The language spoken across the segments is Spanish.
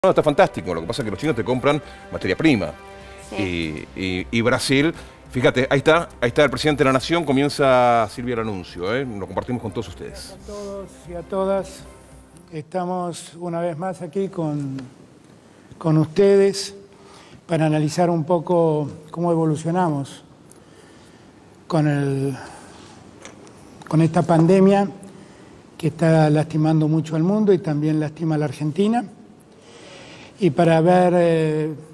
No, está fantástico, lo que pasa es que los chinos te compran materia prima. Sí. Y Brasil, fíjate, ahí está el presidente de la Nación, comienza Silvia el anuncio, lo compartimos con todos ustedes. A todos y a todas, estamos una vez más aquí con ustedes para analizar un poco cómo evolucionamos con esta pandemia que está lastimando mucho al mundo y también lastima a la Argentina, y para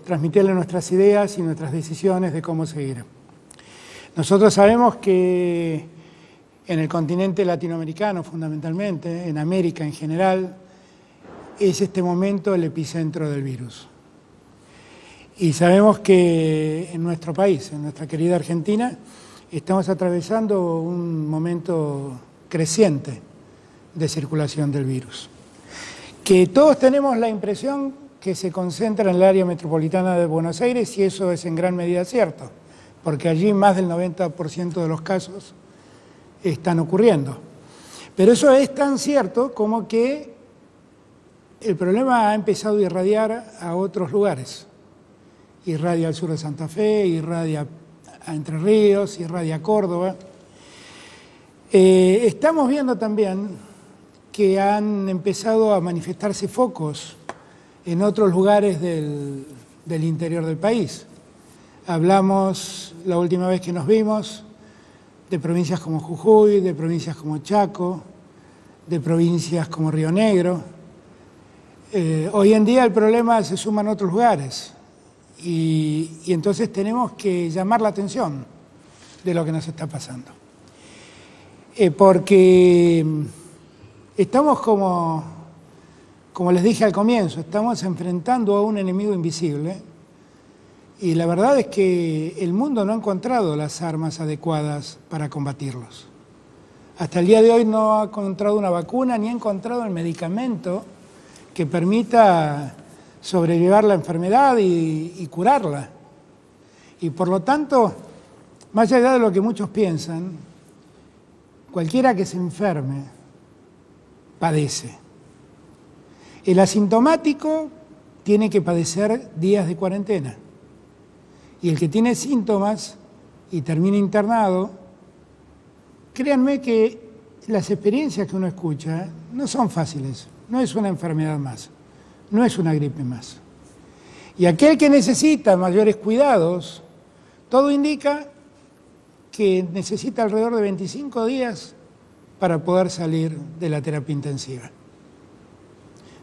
transmitirle nuestras ideas y nuestras decisiones de cómo seguir. Nosotros sabemos que en el continente latinoamericano, fundamentalmente, en América en general, es este momento el epicentro del virus. Y sabemos que en nuestro país, en nuestra querida Argentina, estamos atravesando un momento creciente de circulación del virus. Que todos tenemos la impresión que se concentra en el área metropolitana de Buenos Aires, y eso es en gran medida cierto, porque allí más del 90% de los casos están ocurriendo. Pero eso es tan cierto como que el problema ha empezado a irradiar a otros lugares. Irradia al sur de Santa Fe, irradia a Entre Ríos, irradia a Córdoba. Estamos viendo también que han empezado a manifestarse focos en otros lugares del interior del país. Hablamos la última vez que nos vimos de provincias como Jujuy, de provincias como Chaco, de provincias como Río Negro. Hoy en día el problema se suma en otros lugares y entonces tenemos que llamar la atención de lo que nos está pasando. Porque estamos como les dije al comienzo, estamos enfrentando a un enemigo invisible y la verdad es que el mundo no ha encontrado las armas adecuadas para combatirlos. Hasta el día de hoy no ha encontrado una vacuna ni ha encontrado el medicamento que permita sobrellevar la enfermedad y curarla. Y por lo tanto, más allá de lo que muchos piensan, cualquiera que se enferme padece. El asintomático tiene que padecer días de cuarentena y el que tiene síntomas y termina internado, créanme que las experiencias que uno escucha no son fáciles, no es una enfermedad más, no es una gripe más. Y aquel que necesita mayores cuidados, todo indica que necesita alrededor de 25 días para poder salir de la terapia intensiva.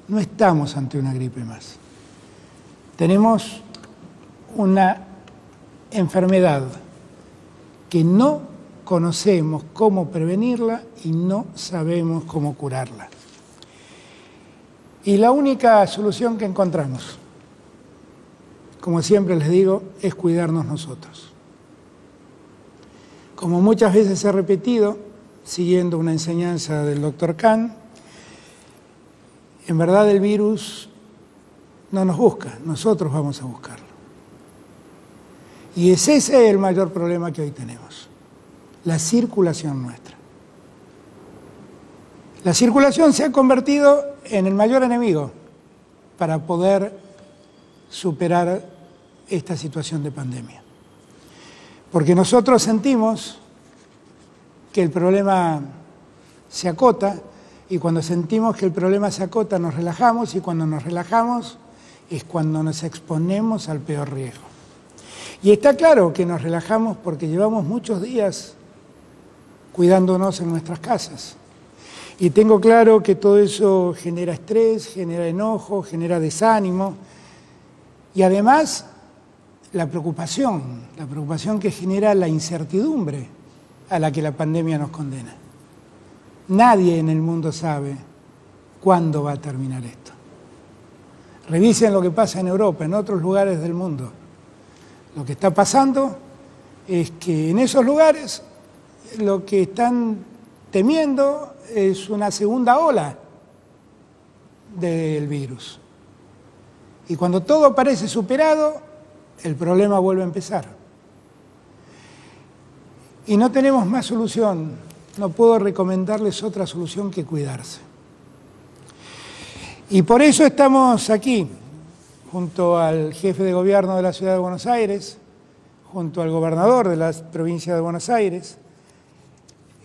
No estamos ante una gripe más. Tenemos una enfermedad que no conocemos cómo prevenirla y no sabemos cómo curarla. Y la única solución que encontramos, como siempre les digo, es cuidarnos nosotros. Como muchas veces he repetido, siguiendo una enseñanza del Dr. Kahn, en verdad el virus no nos busca, nosotros vamos a buscarlo. Y es ese el mayor problema que hoy tenemos, la circulación nuestra. La circulación se ha convertido en el mayor enemigo para poder superar esta situación de pandemia. Porque nosotros sentimos que el problema se acota, y cuando sentimos que el problema se acota nos relajamos, y cuando nos relajamos es cuando nos exponemos al peor riesgo. Y está claro que nos relajamos porque llevamos muchos días cuidándonos en nuestras casas. Y tengo claro que todo eso genera estrés, genera enojo, genera desánimo y además la preocupación que genera la incertidumbre a la que la pandemia nos condena. Nadie en el mundo sabe cuándo va a terminar esto. Revisen lo que pasa en Europa, en otros lugares del mundo. Lo que está pasando es que en esos lugares lo que están temiendo es una segunda ola del virus. Y cuando todo parece superado, el problema vuelve a empezar. Y no tenemos más solución. No puedo recomendarles otra solución que cuidarse. Y por eso estamos aquí, junto al jefe de gobierno de la Ciudad de Buenos Aires, junto al gobernador de la provincia de Buenos Aires.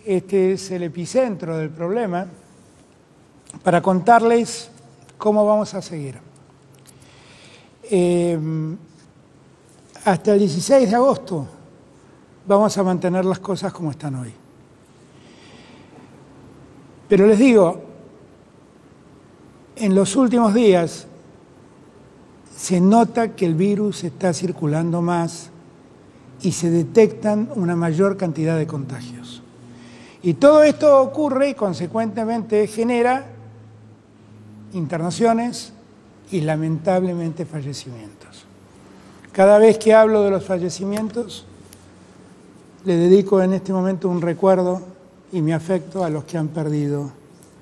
Este es el epicentro del problema, para contarles cómo vamos a seguir. Hasta el 16 de agosto vamos a mantener las cosas como están hoy. Pero les digo, en los últimos días se nota que el virus está circulando más y se detectan una mayor cantidad de contagios. Y todo esto ocurre y consecuentemente genera internaciones y lamentablemente fallecimientos. Cada vez que hablo de los fallecimientos, le dedico en este momento un recuerdo y mi afecto a los que han perdido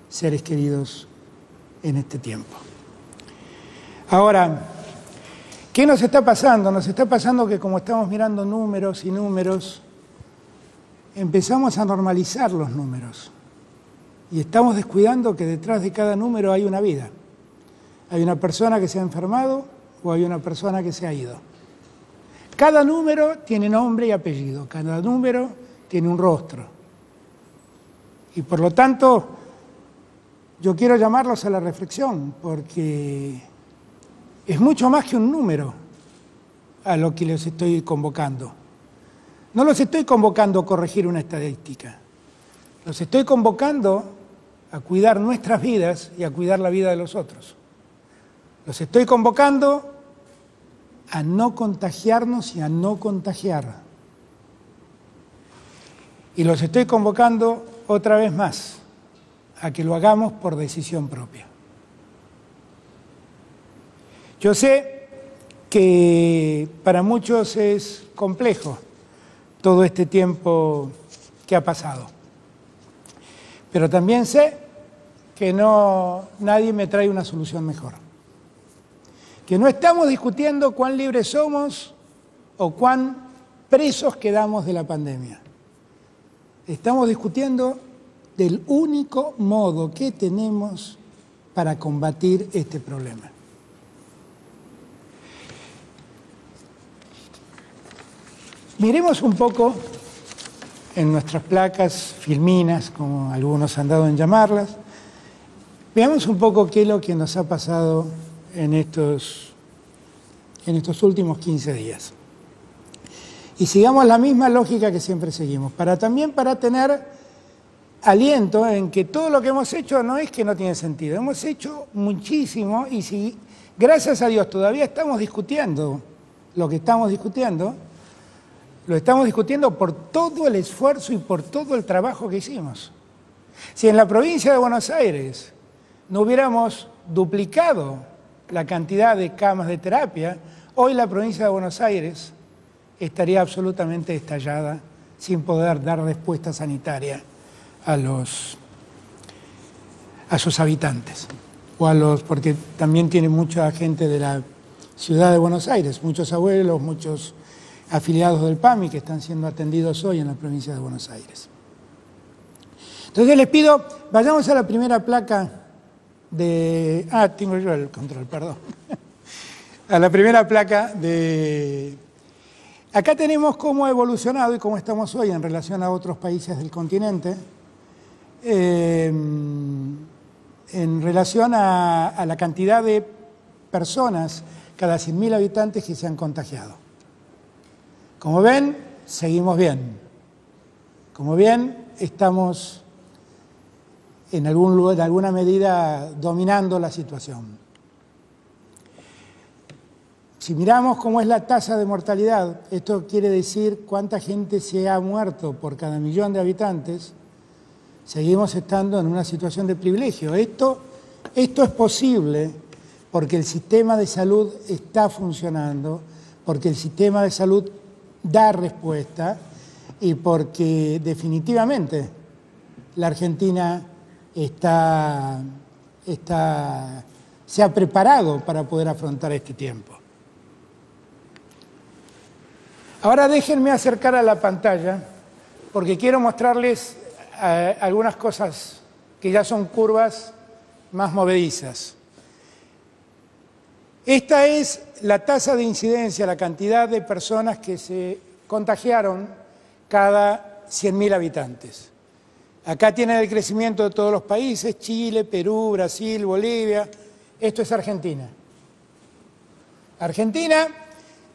seres queridos en este tiempo. Ahora, ¿qué nos está pasando? Nos está pasando que como estamos mirando números y números, empezamos a normalizar los números y estamos descuidando que detrás de cada número hay una vida. Hay una persona que se ha enfermado o hay una persona que se ha ido. Cada número tiene nombre y apellido, cada número tiene un rostro. Y por lo tanto, yo quiero llamarlos a la reflexión, porque es mucho más que un número a lo que les estoy convocando. No los estoy convocando a corregir una estadística, los estoy convocando a cuidar nuestras vidas y a cuidar la vida de los otros. Los estoy convocando a no contagiarnos y a no contagiar. Y los estoy convocando otra vez más a que lo hagamos por decisión propia. Yo sé que para muchos es complejo todo este tiempo que ha pasado, pero también sé que nadie me trae una solución mejor. Que no estamos discutiendo cuán libres somos o cuán presos quedamos de la pandemia. Estamos discutiendo del único modo que tenemos para combatir este problema. Miremos un poco en nuestras placas filminas, como algunos han dado en llamarlas. Veamos un poco qué es lo que nos ha pasado en estos últimos 15 días. Y sigamos la misma lógica que siempre seguimos, también para tener aliento en que todo lo que hemos hecho no es que no tiene sentido. Hemos hecho muchísimo y si, gracias a Dios, todavía estamos discutiendo lo que estamos discutiendo, lo estamos discutiendo por todo el esfuerzo y por todo el trabajo que hicimos. Si en la provincia de Buenos Aires no hubiéramos duplicado la cantidad de camas de terapia, hoy la provincia de Buenos Aires estaría absolutamente estallada sin poder dar respuesta sanitaria a sus habitantes, porque también tiene mucha gente de la ciudad de Buenos Aires, muchos abuelos, muchos afiliados del PAMI que están siendo atendidos hoy en la provincia de Buenos Aires. Entonces les pido, vayamos a la primera placa de... tengo yo el control, perdón. A la primera placa de... Acá tenemos cómo ha evolucionado y cómo estamos hoy en relación a otros países del continente, en relación a la cantidad de personas cada 100.000 habitantes que se han contagiado. Como ven, seguimos bien. Como ven, estamos en alguna medida dominando la situación. Si miramos cómo es la tasa de mortalidad, esto quiere decir cuánta gente se ha muerto por cada 1.000.000 de habitantes, seguimos estando en una situación de privilegio. Esto es posible porque el sistema de salud está funcionando, porque el sistema de salud da respuesta y porque definitivamente la Argentina se ha preparado para poder afrontar este tiempo. Ahora déjenme acercar a la pantalla porque quiero mostrarles algunas cosas que ya son curvas más movedizas. Esta es la tasa de incidencia, la cantidad de personas que se contagiaron cada 100.000 habitantes. Acá tienen el crecimiento de todos los países, Chile, Perú, Brasil, Bolivia. Esto es Argentina. Argentina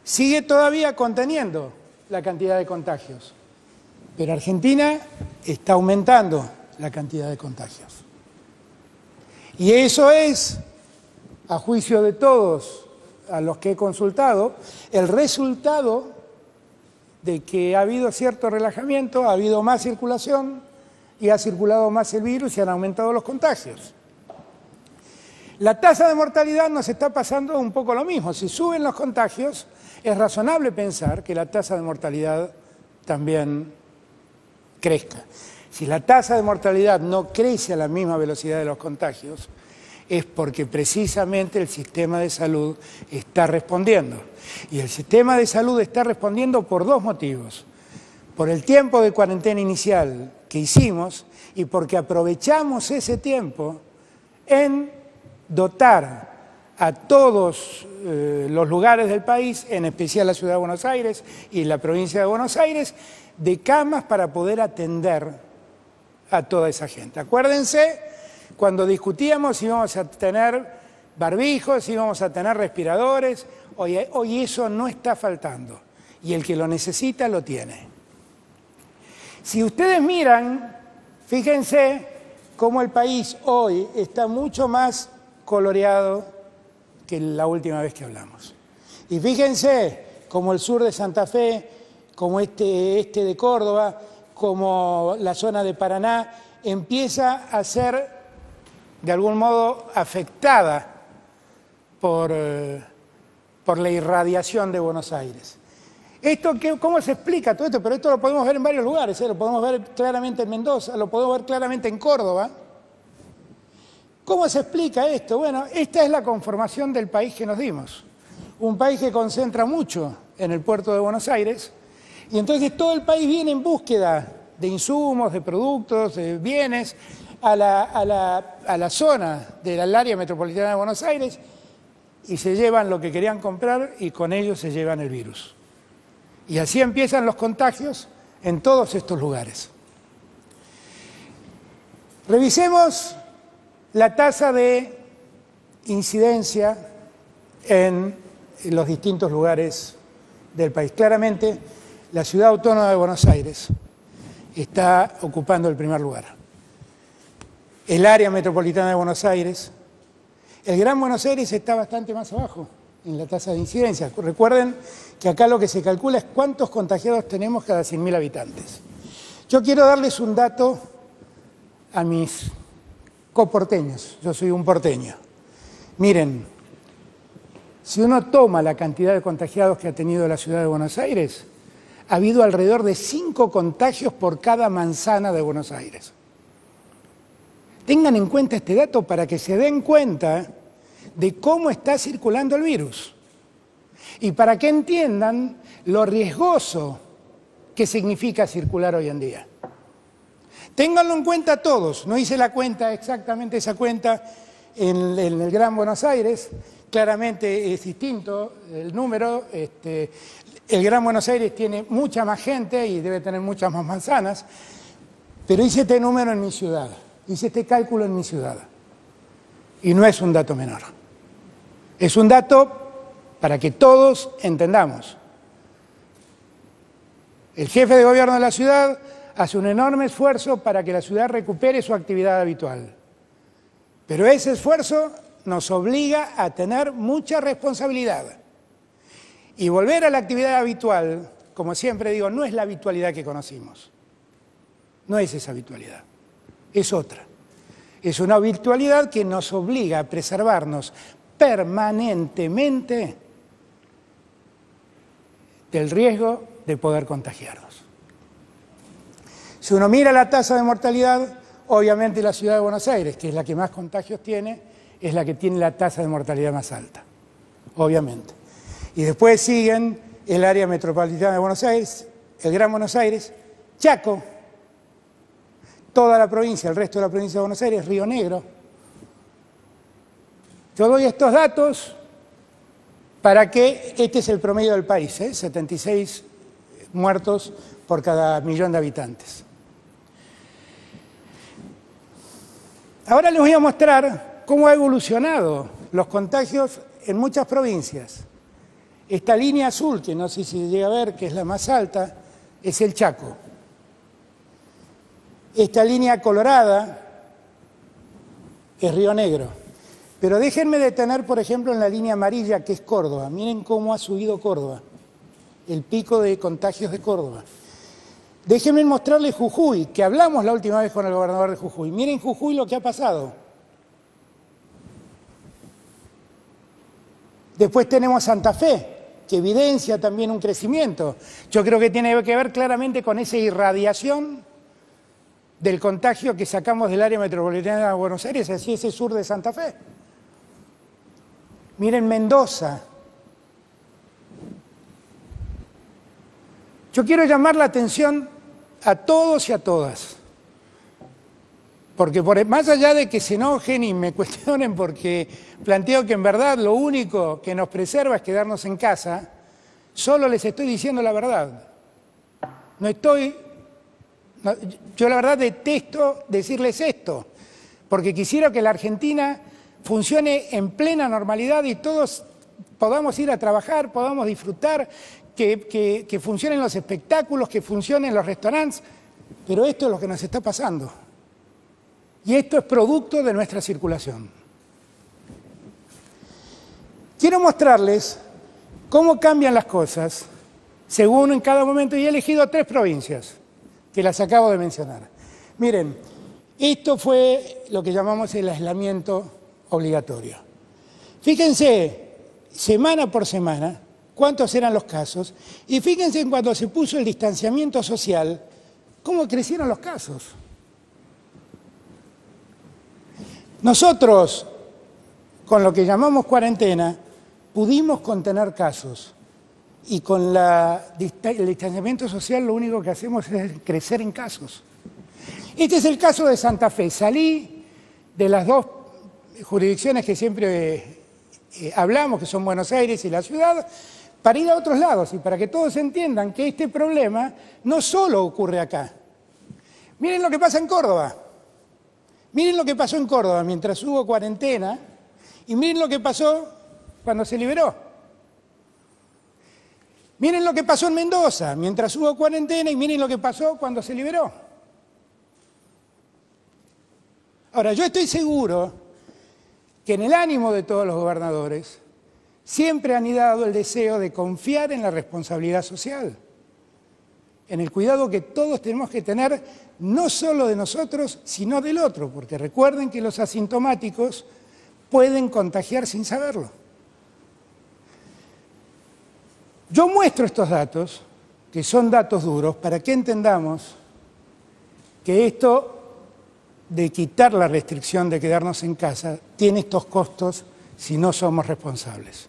sigue todavía conteniendo la cantidad de contagios, pero Argentina está aumentando la cantidad de contagios. Y eso es, a juicio de todos a los que he consultado, el resultado de que ha habido cierto relajamiento, ha habido más circulación y ha circulado más el virus y han aumentado los contagios. La tasa de mortalidad nos está pasando un poco lo mismo. Si suben los contagios, es razonable pensar que la tasa de mortalidad también crezca. Si la tasa de mortalidad no crece a la misma velocidad de los contagios, es porque precisamente el sistema de salud está respondiendo. Y el sistema de salud está respondiendo por dos motivos. Por el tiempo de cuarentena inicial que hicimos y porque aprovechamos ese tiempo en dotar a todos los lugares del país, en especial la Ciudad de Buenos Aires y la provincia de Buenos Aires, de camas para poder atender a toda esa gente. Acuérdense, cuando discutíamos si íbamos a tener barbijos, si íbamos a tener respiradores, hoy eso no está faltando y el que lo necesita lo tiene. Si ustedes miran, fíjense cómo el país hoy está mucho más coloreado que la última vez que hablamos. Y fíjense cómo el sur de Santa Fe, como este de Córdoba, como la zona de Paraná, empieza a ser de algún modo afectada por la irradiación de Buenos Aires. ¿Cómo se explica todo esto? Pero esto lo podemos ver en varios lugares, lo podemos ver claramente en Mendoza, lo podemos ver claramente en Córdoba. ¿Cómo se explica esto? Bueno, esta es la conformación del país que nos dimos. Un país que concentra mucho en el puerto de Buenos Aires y entonces todo el país viene en búsqueda de insumos, de productos, de bienes a la zona del área metropolitana de Buenos Aires y se llevan lo que querían comprar y con ello se llevan el virus. Y así empiezan los contagios en todos estos lugares. Revisemos la tasa de incidencia en los distintos lugares del país. Claramente, la Ciudad Autónoma de Buenos Aires está ocupando el primer lugar. El área metropolitana de Buenos Aires, el Gran Buenos Aires está bastante más abajo en la tasa de incidencia. Recuerden que acá lo que se calcula es cuántos contagiados tenemos cada 100.000 habitantes. Yo quiero darles un dato a mis coporteños, yo soy un porteño. Miren, si uno toma la cantidad de contagiados que ha tenido la Ciudad de Buenos Aires, ha habido alrededor de 5 contagios por cada manzana de Buenos Aires. Tengan en cuenta este dato para que se den cuenta de cómo está circulando el virus y para que entiendan lo riesgoso que significa circular hoy en día. Ténganlo en cuenta todos, no hice la cuenta, exactamente esa cuenta en el Gran Buenos Aires, claramente es distinto el número, el Gran Buenos Aires tiene mucha más gente y debe tener muchas más manzanas, pero hice este número en mi ciudad, hice este cálculo en mi ciudad y no es un dato menor, es un dato para que todos entendamos. El jefe de gobierno de la ciudad hace un enorme esfuerzo para que la ciudad recupere su actividad habitual. Pero ese esfuerzo nos obliga a tener mucha responsabilidad. Y volver a la actividad habitual, como siempre digo, no es la habitualidad que conocimos. No es esa habitualidad, es otra. Es una habitualidad que nos obliga a preservarnos permanentemente del riesgo de poder contagiarnos. Si uno mira la tasa de mortalidad, obviamente la Ciudad de Buenos Aires, que es la que más contagios tiene, es la que tiene la tasa de mortalidad más alta, obviamente. Y después siguen el área metropolitana de Buenos Aires, el Gran Buenos Aires, Chaco, toda la provincia, el resto de la provincia de Buenos Aires, Río Negro. Yo doy estos datos para que, este es el promedio del país, 76 muertos por cada millón de habitantes. Ahora les voy a mostrar cómo ha evolucionado los contagios en muchas provincias. Esta línea azul, que no sé si se llega a ver, que es la más alta, es el Chaco. Esta línea colorada es Río Negro. Pero déjenme detener, por ejemplo, en la línea amarilla, que es Córdoba. Miren cómo ha subido Córdoba, el pico de contagios de Córdoba. Déjenme mostrarles Jujuy, que hablamos la última vez con el gobernador de Jujuy. Miren Jujuy lo que ha pasado. Después tenemos Santa Fe, que evidencia también un crecimiento. Yo creo que tiene que ver claramente con esa irradiación del contagio que sacamos del área metropolitana de Buenos Aires hacia ese sur de Santa Fe. Miren Mendoza. Yo quiero llamar la atención a todos y a todas, porque más allá de que se enojen y me cuestionen porque planteo que en verdad lo único que nos preserva es quedarnos en casa, solo les estoy diciendo la verdad. Yo la verdad detesto decirles esto, porque quisiera que la Argentina funcione en plena normalidad y todos podamos ir a trabajar, podamos disfrutar, que funcionen los espectáculos, que funcionen los restaurantes, pero esto es lo que nos está pasando. Y esto es producto de nuestra circulación. Quiero mostrarles cómo cambian las cosas según en cada momento, y he elegido 3 provincias que las acabo de mencionar. Miren, esto fue lo que llamamos el aislamiento obligatorio. Fíjense, semana por semana, cuántos eran los casos, y fíjense en cuando se puso el distanciamiento social, cómo crecieron los casos. Nosotros, con lo que llamamos cuarentena, pudimos contener casos, y con el distanciamiento social lo único que hacemos es crecer en casos. Este es el caso de Santa Fe. Salí de las 2 jurisdicciones que siempre hablamos, que son Buenos Aires y la ciudad, para ir a otros lados y para que todos entiendan que este problema no solo ocurre acá. Miren lo que pasa en Córdoba. Miren lo que pasó en Córdoba mientras hubo cuarentena y miren lo que pasó cuando se liberó. Miren lo que pasó en Mendoza mientras hubo cuarentena y miren lo que pasó cuando se liberó. Ahora, yo estoy seguro que en el ánimo de todos los gobernadores siempre han anidado el deseo de confiar en la responsabilidad social, en el cuidado que todos tenemos que tener, no solo de nosotros, sino del otro, porque recuerden que los asintomáticos pueden contagiar sin saberlo. Yo muestro estos datos, que son datos duros, para que entendamos que esto de quitar la restricción de quedarnos en casa tiene estos costos si no somos responsables.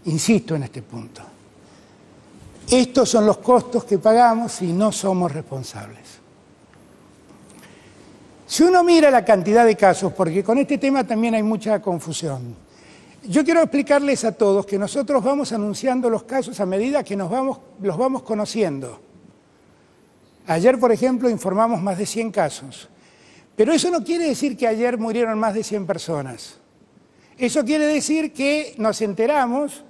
Insisto en este punto. Estos son los costos que pagamos si no somos responsables. Si uno mira la cantidad de casos, porque con este tema también hay mucha confusión, yo quiero explicarles a todos que nosotros vamos anunciando los casos a medida que los vamos conociendo. Ayer, por ejemplo, informamos más de 100 casos. Pero eso no quiere decir que ayer murieron más de 100 personas. Eso quiere decir que nos enteramos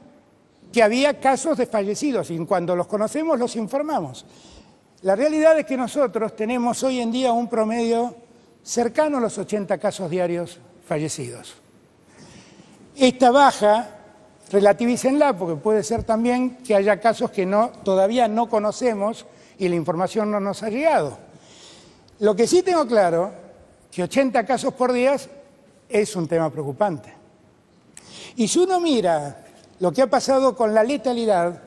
que había casos de fallecidos y cuando los conocemos los informamos. La realidad es que nosotros tenemos hoy en día un promedio cercano a los 80 casos diarios fallecidos. Esta baja, relativícenla, porque puede ser también que haya casos que todavía no conocemos y la información no nos ha llegado. Lo que sí tengo claro, que 80 casos por día es un tema preocupante. Y si uno mira lo que ha pasado con la letalidad,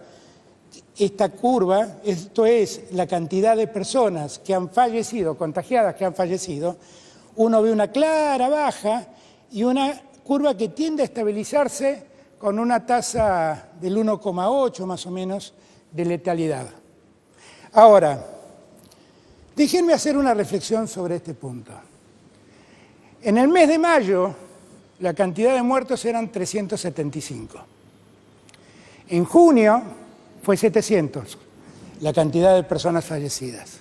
esta curva, esto es la cantidad de personas que han fallecido, contagiadas que han fallecido, uno ve una clara baja y una curva que tiende a estabilizarse con una tasa del 1,8 más o menos de letalidad. Ahora, déjenme hacer una reflexión sobre este punto. En el mes de mayo, la cantidad de muertos eran 375. En junio fue 700 la cantidad de personas fallecidas.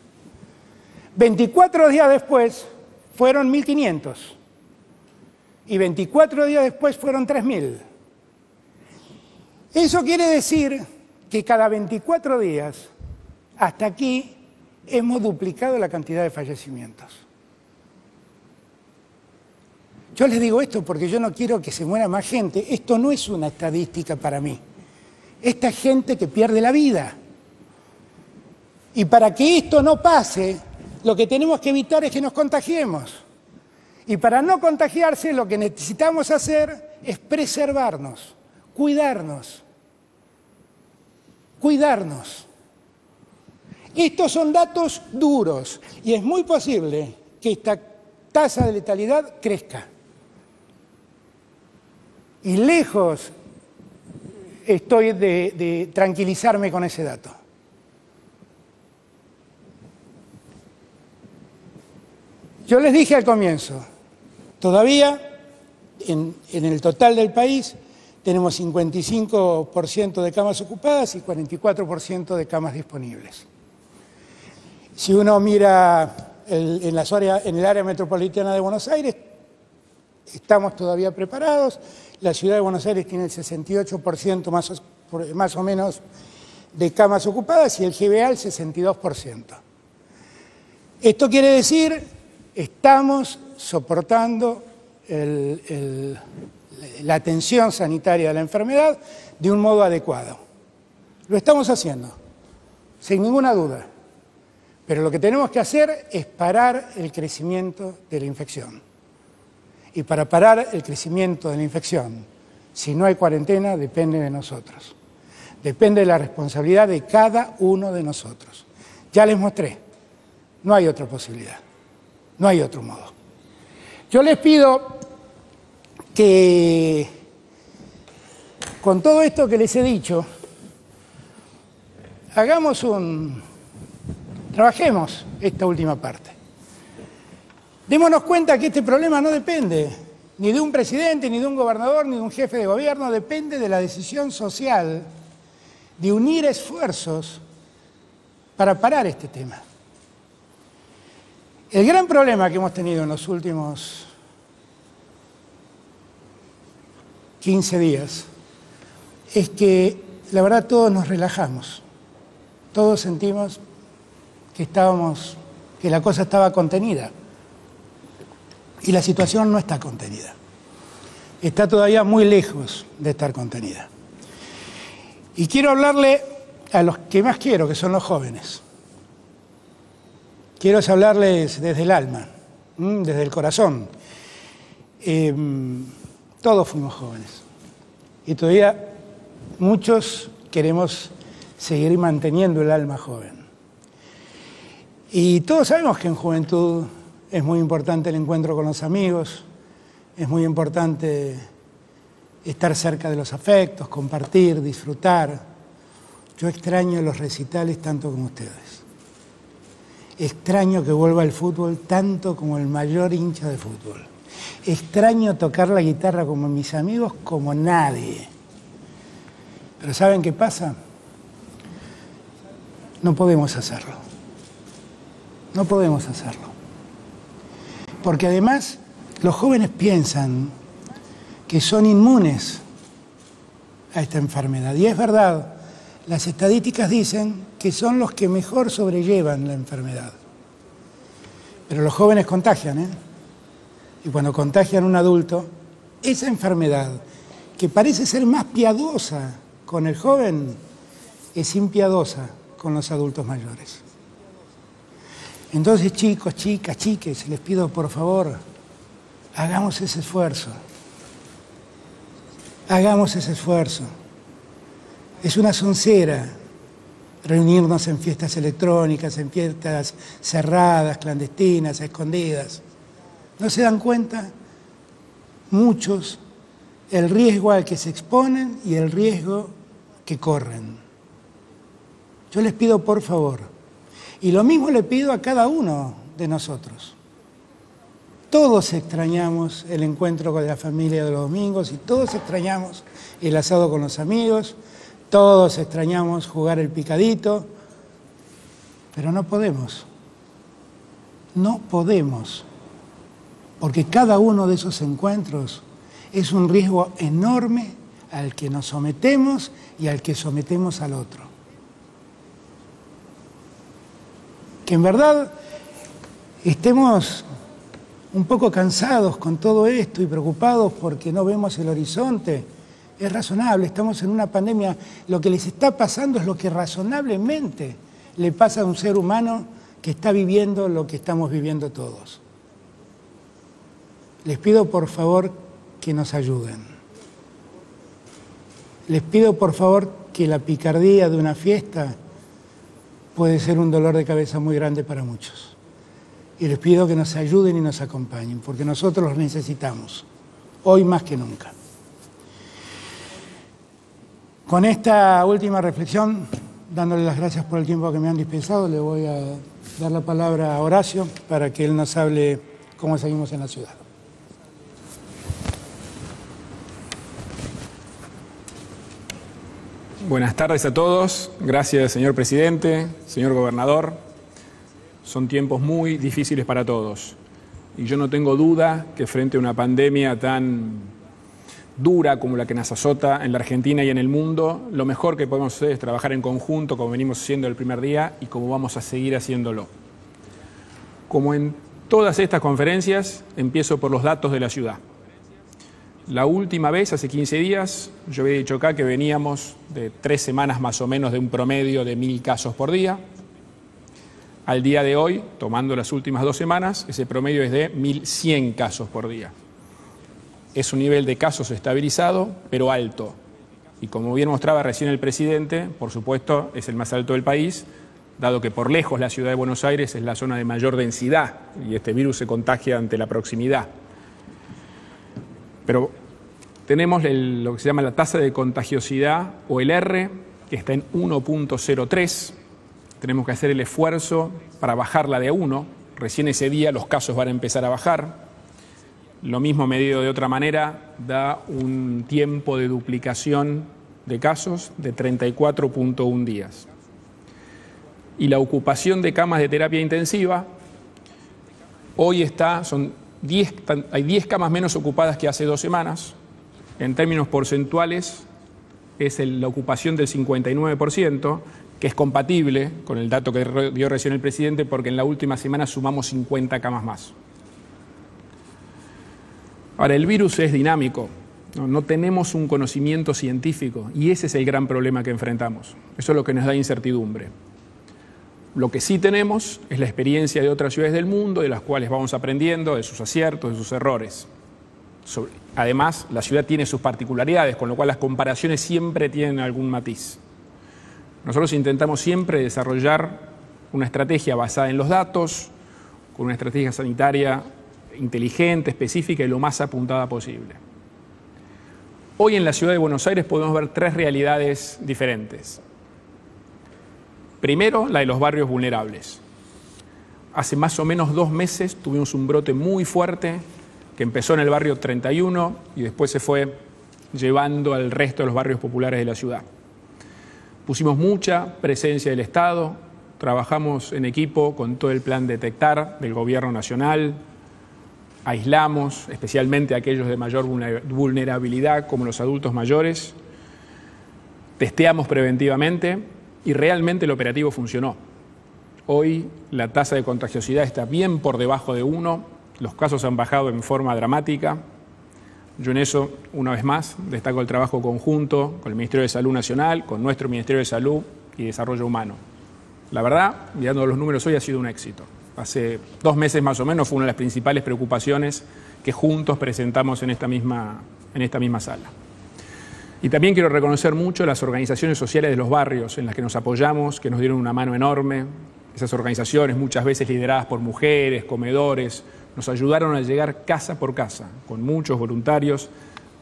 24 días después fueron 1.500 y 24 días después fueron 3.000. Eso quiere decir que cada 24 días hasta aquí hemos duplicado la cantidad de fallecimientos. Yo les digo esto porque yo no quiero que se muera más gente. Esto no es una estadística para mí. Esta es gente que pierde la vida. Y para que esto no pase, lo que tenemos que evitar es que nos contagiemos. Y para no contagiarse, lo que necesitamos hacer es preservarnos, cuidarnos. Cuidarnos. Estos son datos duros y es muy posible que esta tasa de letalidad crezca. Y lejos estoy de tranquilizarme con ese dato. Yo les dije al comienzo, todavía en el total del país tenemos 55% de camas ocupadas y 44% de camas disponibles. Si uno mira en el área metropolitana de Buenos Aires, estamos todavía preparados. La ciudad de Buenos Aires tiene el 68% más o menos de camas ocupadas y el GBA el 62%. Esto quiere decir, estamos soportando la atención sanitaria de la enfermedad de un modo adecuado. Lo estamos haciendo, sin ninguna duda. Pero lo que tenemos que hacer es parar el crecimiento de la infección. Y para parar el crecimiento de la infección, si no hay cuarentena, depende de nosotros. Depende de la responsabilidad de cada uno de nosotros. Ya les mostré, no hay otra posibilidad, no hay otro modo. Yo les pido que, con todo esto que les he dicho, trabajemos esta última parte. Démonos cuenta que este problema no depende ni de un presidente, ni de un gobernador, ni de un jefe de gobierno, depende de la decisión social de unir esfuerzos para parar este tema. El gran problema que hemos tenido en los últimos 15 días es que, la verdad, todos nos relajamos. Todos sentimos que la cosa estaba contenida. Y la situación no está contenida. Está todavía muy lejos de estar contenida. Y quiero hablarle a los que más quiero, que son los jóvenes. Quiero hablarles desde el alma, desde el corazón. Todos fuimos jóvenes. Y todavía muchos queremos seguir manteniendo el alma joven. Y todos sabemos que en juventud es muy importante el encuentro con los amigos, es muy importante estar cerca de los afectos, compartir, disfrutar. Yo extraño los recitales tanto como ustedes. Extraño que vuelva el fútbol tanto como el mayor hincha de fútbol. Extraño tocar la guitarra como mis amigos, como nadie. Pero ¿saben qué pasa? No podemos hacerlo. No podemos hacerlo. Porque además los jóvenes piensan que son inmunes a esta enfermedad. Y es verdad, las estadísticas dicen que son los que mejor sobrellevan la enfermedad. Pero los jóvenes contagian, ¿eh? Y cuando contagian a un adulto, esa enfermedad, que parece ser más piadosa con el joven, es impiadosa con los adultos mayores. Entonces, chicos, chicas, chiques, les pido por favor, hagamos ese esfuerzo. Hagamos ese esfuerzo. Es una soncera reunirnos en fiestas electrónicas, en fiestas cerradas, clandestinas, escondidas. ¿No se dan cuenta? Muchos, el riesgo al que se exponen y el riesgo que corren. Yo les pido por favor, y lo mismo le pido a cada uno de nosotros. Todos extrañamos el encuentro con la familia de los domingos y todos extrañamos el asado con los amigos, todos extrañamos jugar el picadito, pero no podemos. No podemos, porque cada uno de esos encuentros es un riesgo enorme al que nos sometemos y al que sometemos al otro. Que en verdad estemos un poco cansados con todo esto y preocupados porque no vemos el horizonte, es razonable, estamos en una pandemia, lo que les está pasando es lo que razonablemente le pasa a un ser humano que está viviendo lo que estamos viviendo todos. Les pido por favor que nos ayuden. Les pido por favor que la picardía de una fiesta puede ser un dolor de cabeza muy grande para muchos. Y les pido que nos ayuden y nos acompañen, porque nosotros los necesitamos, hoy más que nunca. Con esta última reflexión, dándole las gracias por el tiempo que me han dispensado, le voy a dar la palabra a Horacio para que él nos hable cómo seguimos en la ciudad. Buenas tardes a todos. Gracias, señor presidente, señor gobernador. Son tiempos muy difíciles para todos. Y yo no tengo duda que frente a una pandemia tan dura como la que nos azota en la Argentina y en el mundo, lo mejor que podemos hacer es trabajar en conjunto, como venimos haciendo el primer día y como vamos a seguir haciéndolo. Como en todas estas conferencias, empiezo por los datos de la ciudad. La última vez, hace 15 días, yo había dicho acá que veníamos de 3 semanas más o menos de un promedio de 1000 casos por día. Al día de hoy, tomando las últimas 2 semanas, ese promedio es de 1100 casos por día. Es un nivel de casos estabilizado, pero alto. Y como bien mostraba recién el presidente, por supuesto, es el más alto del país, dado que por lejos la ciudad de Buenos Aires es la zona de mayor densidad y este virus se contagia ante la proximidad. Pero tenemos lo que se llama la tasa de contagiosidad, o el R, que está en 1.03. Tenemos que hacer el esfuerzo para bajarla de 1. Recién ese día los casos van a empezar a bajar. Lo mismo medido de otra manera da un tiempo de duplicación de casos de 34.1 días. Y la ocupación de camas de terapia intensiva, hoy hay 10 camas menos ocupadas que hace 2 semanas. En términos porcentuales es la ocupación del 59%, que es compatible con el dato que dio recién el presidente, porque en la última semana sumamos 50 camas más. Ahora, el virus es dinámico, no tenemos un conocimiento científico y ese es el gran problema que enfrentamos. Eso es lo que nos da incertidumbre. Lo que sí tenemos es la experiencia de otras ciudades del mundo, de las cuales vamos aprendiendo, de sus aciertos, de sus errores. Además, la ciudad tiene sus particularidades, con lo cual las comparaciones siempre tienen algún matiz. Nosotros intentamos siempre desarrollar una estrategia basada en los datos, con una estrategia sanitaria inteligente, específica y lo más apuntada posible. Hoy en la ciudad de Buenos Aires podemos ver 3 realidades diferentes. Primero, la de los barrios vulnerables. Hace más o menos 2 meses tuvimos un brote muy fuerte que empezó en el barrio 31 y después se fue llevando al resto de los barrios populares de la ciudad. Pusimos mucha presencia del Estado, trabajamos en equipo con todo el plan Detectar del Gobierno Nacional, aislamos especialmente a aquellos de mayor vulnerabilidad como los adultos mayores, testeamos preventivamente y realmente el operativo funcionó. Hoy la tasa de contagiosidad está bien por debajo de 1, los casos han bajado en forma dramática. Yo en eso, una vez más, destaco el trabajo conjunto con el Ministerio de Salud Nacional, con nuestro Ministerio de Salud y Desarrollo Humano. La verdad, mirando los números hoy, ha sido un éxito. Hace 2 meses más o menos fue una de las principales preocupaciones que juntos presentamos en esta misma sala. Y también quiero reconocer mucho las organizaciones sociales de los barrios en las que nos apoyamos, que nos dieron una mano enorme. Esas organizaciones, muchas veces lideradas por mujeres, comedores, nos ayudaron a llegar casa por casa, con muchos voluntarios.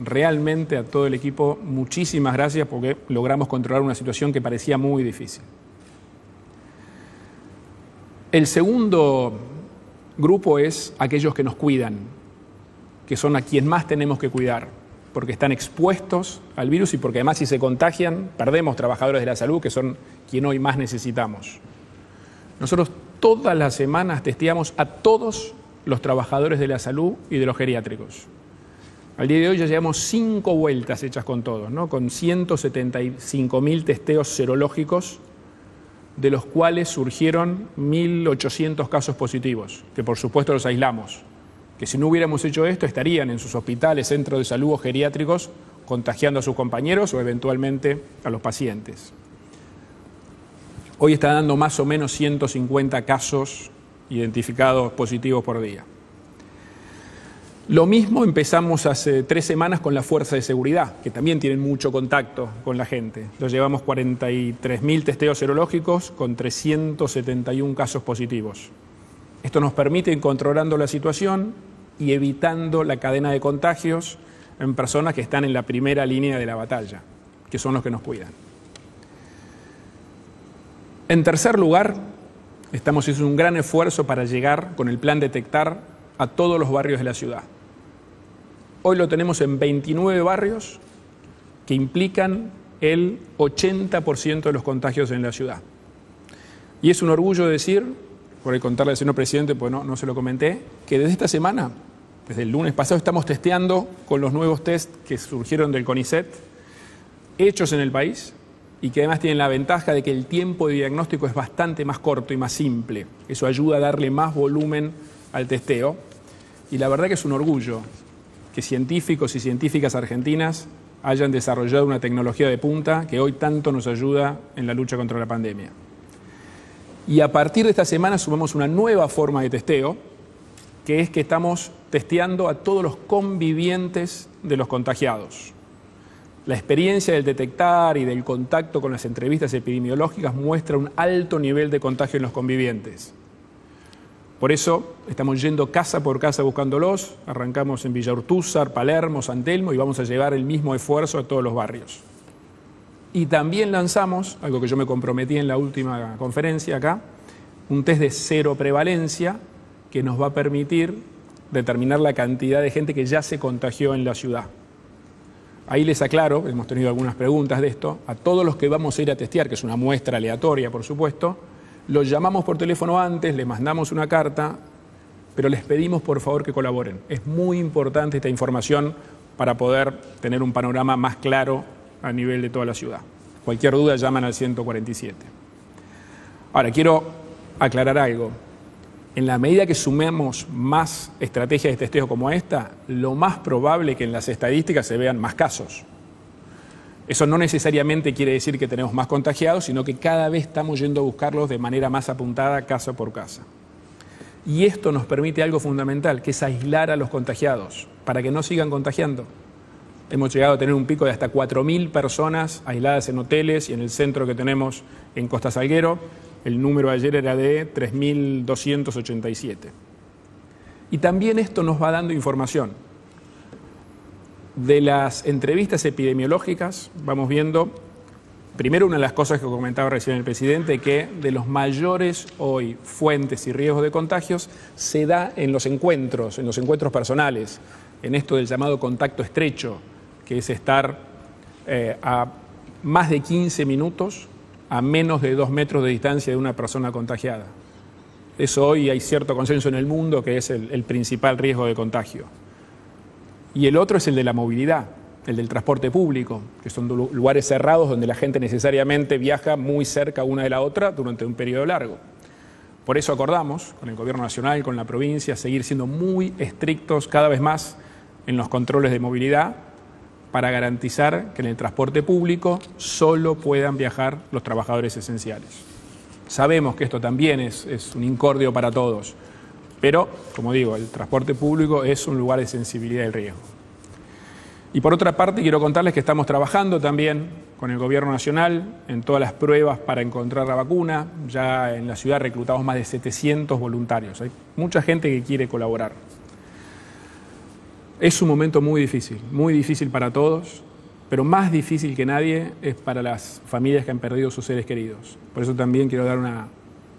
Realmente a todo el equipo, muchísimas gracias porque logramos controlar una situación que parecía muy difícil. El segundo grupo es aquellos que nos cuidan, que son a quien más tenemos que cuidar, porque están expuestos al virus y porque además si se contagian, perdemos trabajadores de la salud, que son quien hoy más necesitamos. Nosotros todas las semanas testeamos a todos los trabajadores de la salud y de los geriátricos. Al día de hoy ya llevamos 5 vueltas hechas con todos, ¿no? Con 175.000 testeos serológicos, de los cuales surgieron 1.800 casos positivos, que por supuesto los aislamos, que si no hubiéramos hecho esto estarían en sus hospitales, centros de salud o geriátricos contagiando a sus compañeros o eventualmente a los pacientes. Hoy está dando más o menos 150 casos identificados positivos por día. Lo mismo empezamos hace 3 semanas con la fuerza de seguridad, que también tienen mucho contacto con la gente. Nos llevamos 43.000 testeos serológicos con 371 casos positivos. Esto nos permite ir controlando la situación y evitando la cadena de contagios en personas que están en la primera línea de la batalla, que son los que nos cuidan. En tercer lugar, estamos haciendo un gran esfuerzo para llegar con el plan Detectar a todos los barrios de la ciudad. Hoy lo tenemos en 29 barrios que implican el 80% de los contagios en la ciudad. Y es un orgullo decir, por ahí contarle al señor presidente, pues no se lo comenté, que desde esta semana, desde el lunes pasado, estamos testeando con los nuevos test que surgieron del CONICET, hechos en el país, y que además tienen la ventaja de que el tiempo de diagnóstico es bastante más corto y más simple. Eso ayuda a darle más volumen al testeo. Y la verdad que es un orgullo que científicos y científicas argentinas hayan desarrollado una tecnología de punta que hoy tanto nos ayuda en la lucha contra la pandemia. Y a partir de esta semana sumamos una nueva forma de testeo, que es que estamos testeando a todos los convivientes de los contagiados. La experiencia del detectar y del contacto con las entrevistas epidemiológicas muestra un alto nivel de contagio en los convivientes. Por eso estamos yendo casa por casa buscándolos. Arrancamos en Villa Urtúzar, Palermo, San Telmo y vamos a llevar el mismo esfuerzo a todos los barrios. Y también lanzamos, algo que yo me comprometí en la última conferencia acá, un test de cero prevalencia que nos va a permitir determinar la cantidad de gente que ya se contagió en la ciudad. Ahí les aclaro, hemos tenido algunas preguntas de esto, a todos los que vamos a ir a testear, que es una muestra aleatoria por supuesto, los llamamos por teléfono antes, les mandamos una carta, pero les pedimos por favor que colaboren. Es muy importante esta información para poder tener un panorama más claro a nivel de toda la ciudad. Cualquier duda llaman al 147. Ahora, quiero aclarar algo. En la medida que sumemos más estrategias de testeo como esta, lo más probable es que en las estadísticas se vean más casos. Eso no necesariamente quiere decir que tenemos más contagiados, sino que cada vez estamos yendo a buscarlos de manera más apuntada casa por casa. Y esto nos permite algo fundamental, que es aislar a los contagiados, para que no sigan contagiando. Hemos llegado a tener un pico de hasta 4.000 personas aisladas en hoteles y en el centro que tenemos en Costa Salguero. El número ayer era de 3.287. Y también esto nos va dando información. De las entrevistas epidemiológicas vamos viendo, primero una de las cosas que comentaba recién el presidente, que de los mayores hoy fuentes y riesgos de contagios se da en los encuentros personales, en esto del llamado contacto estrecho, que es estar a más de 15 minutos a menos de 2 metros de distancia de una persona contagiada. Eso hoy hay cierto consenso en el mundo que es el principal riesgo de contagio. Y el otro es el de la movilidad, el del transporte público, que son lugares cerrados donde la gente necesariamente viaja muy cerca una de la otra durante un periodo largo. Por eso acordamos con el Gobierno Nacional, con la provincia, seguir siendo muy estrictos cada vez más en los controles de movilidad para garantizar que en el transporte público solo puedan viajar los trabajadores esenciales. Sabemos que esto también es un incordio para todos, pero, como digo, el transporte público es un lugar de sensibilidad y riesgo. Y por otra parte, quiero contarles que estamos trabajando también con el Gobierno Nacional en todas las pruebas para encontrar la vacuna. Ya en la ciudad reclutamos más de 700 voluntarios. Hay mucha gente que quiere colaborar. Es un momento muy difícil para todos, pero más difícil que nadie es para las familias que han perdido sus seres queridos. Por eso también quiero dar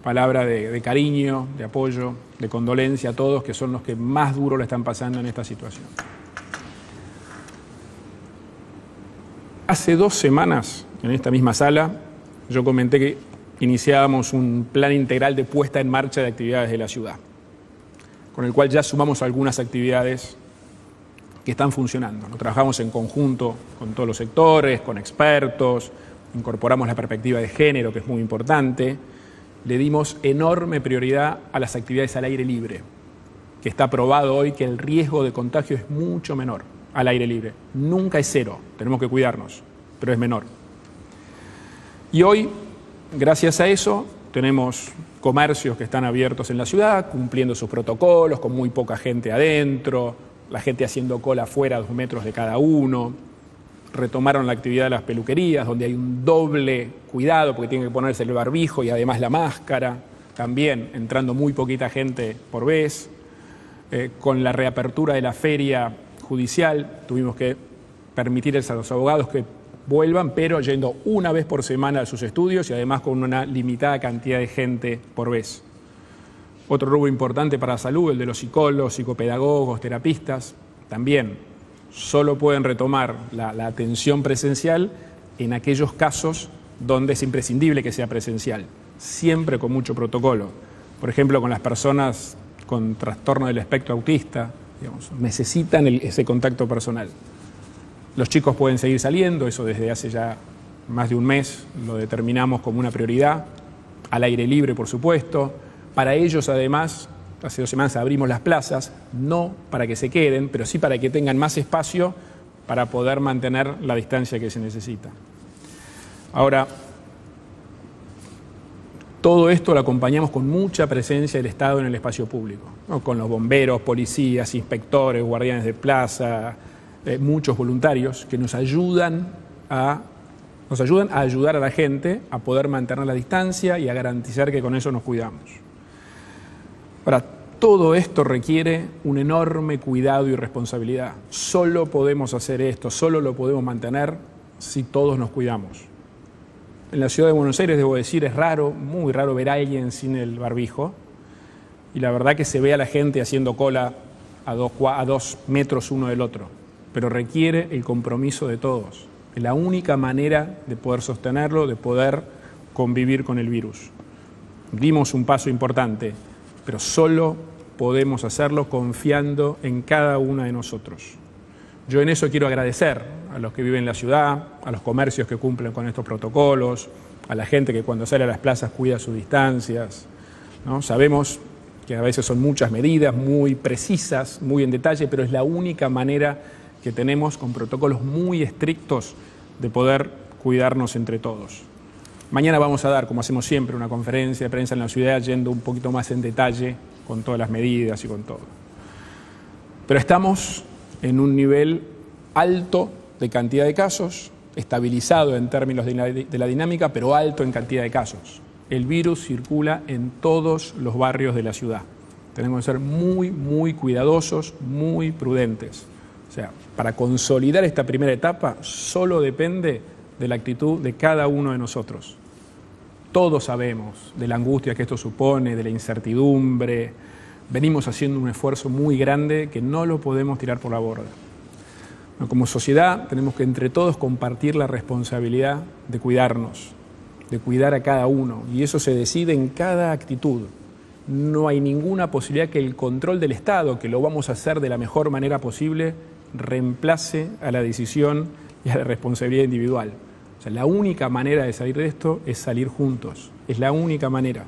palabra de cariño, de apoyo, de condolencia a todos, que son los que más duro lo están pasando en esta situación. Hace 2 semanas, en esta misma sala, yo comenté que iniciábamos un plan integral de puesta en marcha de actividades de la ciudad, con el cual ya sumamos algunas actividades que están funcionando. Trabajamos en conjunto con todos los sectores, con expertos, incorporamos la perspectiva de género, que es muy importante. Le dimos enorme prioridad a las actividades al aire libre, que está probado hoy que el riesgo de contagio es mucho menor al aire libre. Nunca es cero, tenemos que cuidarnos, pero es menor. Y hoy, gracias a eso, tenemos comercios que están abiertos en la ciudad, cumpliendo sus protocolos, con muy poca gente adentro, la gente haciendo cola afuera a 2 metros de cada uno. Retomaron la actividad de las peluquerías, donde hay un doble cuidado porque tienen que ponerse el barbijo y además la máscara. También entrando muy poquita gente por vez. Con la reapertura de la feria judicial tuvimos que permitirles a los abogados que vuelvan, pero yendo una vez por semana a sus estudios y además con una limitada cantidad de gente por vez. Otro rubro importante para la salud, el de los psicólogos, psicopedagogos, terapistas, también solo pueden retomar la atención presencial en aquellos casos donde es imprescindible que sea presencial, siempre con mucho protocolo. Por ejemplo, con las personas con trastorno del espectro autista, digamos, necesitan ese contacto personal. Los chicos pueden seguir saliendo, eso desde hace ya más de un mes lo determinamos como una prioridad, al aire libre, por supuesto. Para ellos, además, hace 2 semanas abrimos las plazas, no para que se queden, pero sí para que tengan más espacio para poder mantener la distancia que se necesita. Ahora, todo esto lo acompañamos con mucha presencia del Estado en el espacio público, ¿no? Con los bomberos, policías, inspectores, guardianes de plaza, muchos voluntarios que nos ayudan a ayudar a la gente a poder mantener la distancia y a garantizar que con eso nos cuidamos. Ahora, todo esto requiere un enorme cuidado y responsabilidad. Solo podemos hacer esto, solo lo podemos mantener si todos nos cuidamos. En la ciudad de Buenos Aires, debo decir, es raro, muy raro ver a alguien sin el barbijo. Y la verdad que se ve a la gente haciendo cola a 2 metros uno del otro. Pero requiere el compromiso de todos. Es la única manera de poder sostenerlo, de poder convivir con el virus. Dimos un paso importante, pero solo podemos hacerlo confiando en cada uno de nosotros. Yo en eso quiero agradecer a los que viven en la ciudad, a los comercios que cumplen con estos protocolos, a la gente que cuando sale a las plazas cuida sus distancias, ¿no? Sabemos que a veces son muchas medidas muy precisas, muy en detalle, pero es la única manera que tenemos con protocolos muy estrictos de poder cuidarnos entre todos. Mañana vamos a dar, como hacemos siempre, una conferencia de prensa en la ciudad yendo un poquito más en detalle con todas las medidas y con todo. Pero estamos en un nivel alto de cantidad de casos, estabilizado en términos de la dinámica, pero alto en cantidad de casos. El virus circula en todos los barrios de la ciudad. Tenemos que ser muy, muy cuidadosos, muy prudentes. O sea, para consolidar esta primera etapa solo depende de la actitud de cada uno de nosotros. Todos sabemos de la angustia que esto supone, de la incertidumbre. Venimos haciendo un esfuerzo muy grande que no lo podemos tirar por la borda. Como sociedad tenemos que entre todos compartir la responsabilidad de cuidarnos, de cuidar a cada uno, y eso se decide en cada actitud. No hay ninguna posibilidad que el control del Estado, que lo vamos a hacer de la mejor manera posible, reemplace a la decisión y a la responsabilidad individual. O sea, la única manera de salir de esto es salir juntos, es la única manera.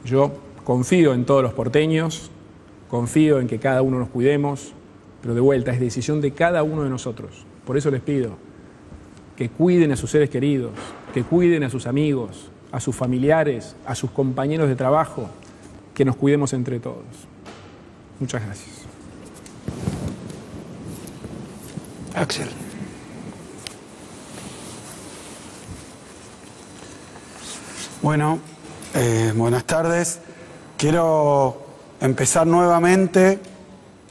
Yo confío en todos los porteños, confío en que cada uno nos cuidemos, pero de vuelta es decisión de cada uno de nosotros. Por eso les pido que cuiden a sus seres queridos, que cuiden a sus amigos, a sus familiares, a sus compañeros de trabajo, que nos cuidemos entre todos. Muchas gracias. Axel. Bueno, buenas tardes. Quiero empezar nuevamente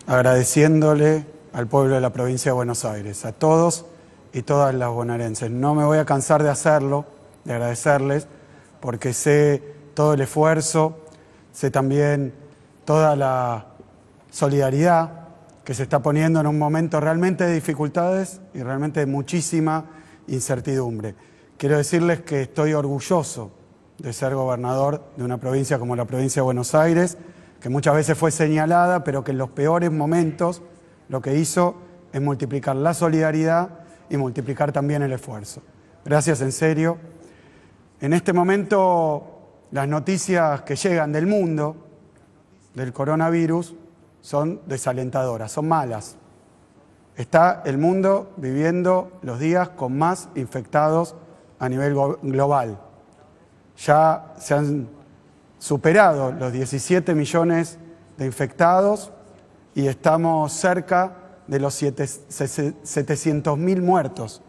agradeciéndole al pueblo de la provincia de Buenos Aires, a todos y todas las bonaerenses. No me voy a cansar de hacerlo, de agradecerles, porque sé todo el esfuerzo, sé también toda la solidaridad que se está poniendo en un momento realmente de dificultades y realmente de muchísima incertidumbre. Quiero decirles que estoy orgulloso de ser gobernador de una provincia como la provincia de Buenos Aires, que muchas veces fue señalada, pero que en los peores momentos lo que hizo es multiplicar la solidaridad y multiplicar también el esfuerzo. Gracias, en serio. En este momento, las noticias que llegan del mundo, del coronavirus, son desalentadoras, son malas. Está el mundo viviendo los días con más infectados a nivel global. Ya se han superado los 17 millones de infectados y estamos cerca de los 700.000 muertos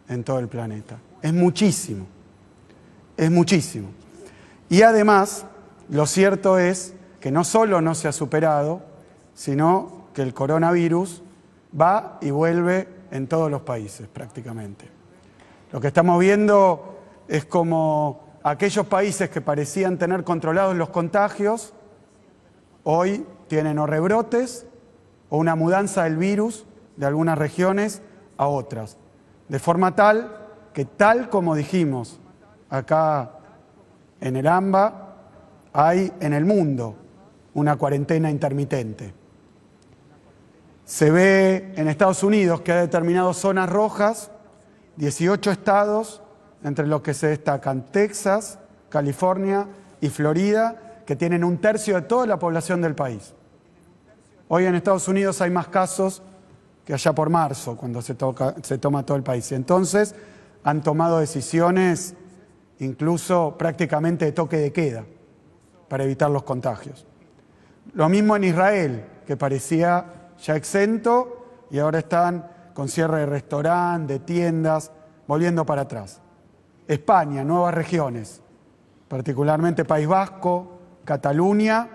en todo el planeta. Es muchísimo, es muchísimo. Y además, lo cierto es que no solo no se ha superado, sino que el coronavirus va y vuelve en todos los países prácticamente. Lo que estamos viendo es como aquellos países que parecían tener controlados los contagios, hoy tienen o rebrotes o una mudanza del virus de algunas regiones a otras, de forma tal que, tal como dijimos acá en el AMBA, hay en el mundo una cuarentena intermitente. Se ve en Estados Unidos que ha determinado zonas rojas, 18 estados, entre los que se destacan Texas, California y Florida, que tienen 1/3 de toda la población del país. Hoy en Estados Unidos hay más casos que allá por marzo, cuando se toma todo el país. Y entonces han tomado decisiones incluso prácticamente de toque de queda para evitar los contagios. Lo mismo en Israel, que parecía ya exento y ahora están con cierre de restaurantes, de tiendas, volviendo para atrás. España, nuevas regiones, particularmente País Vasco, Cataluña,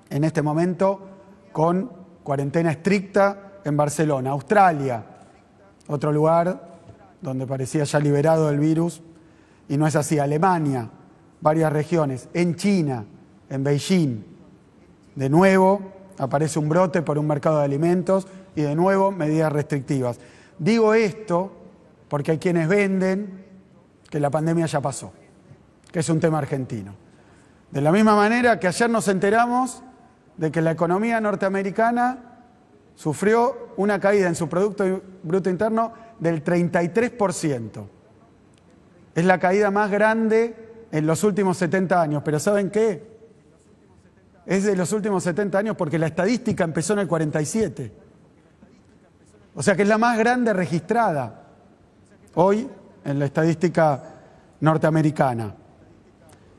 en este momento con cuarentena estricta en Barcelona. Australia, otro lugar donde parecía ya liberado el virus y no es así. Alemania, varias regiones. En China, en Beijing, de nuevo aparece un brote por un mercado de alimentos y de nuevo medidas restrictivas. Digo esto porque hay quienes venden que la pandemia ya pasó, que es un tema argentino. De la misma manera que ayer nos enteramos de que la economía norteamericana sufrió una caída en su Producto Bruto Interno del 33%. Es la caída más grande en los últimos 70 años. Pero ¿saben qué? Es de los últimos 70 años porque la estadística empezó en el 47. O sea que es la más grande registrada hoy en la estadística norteamericana.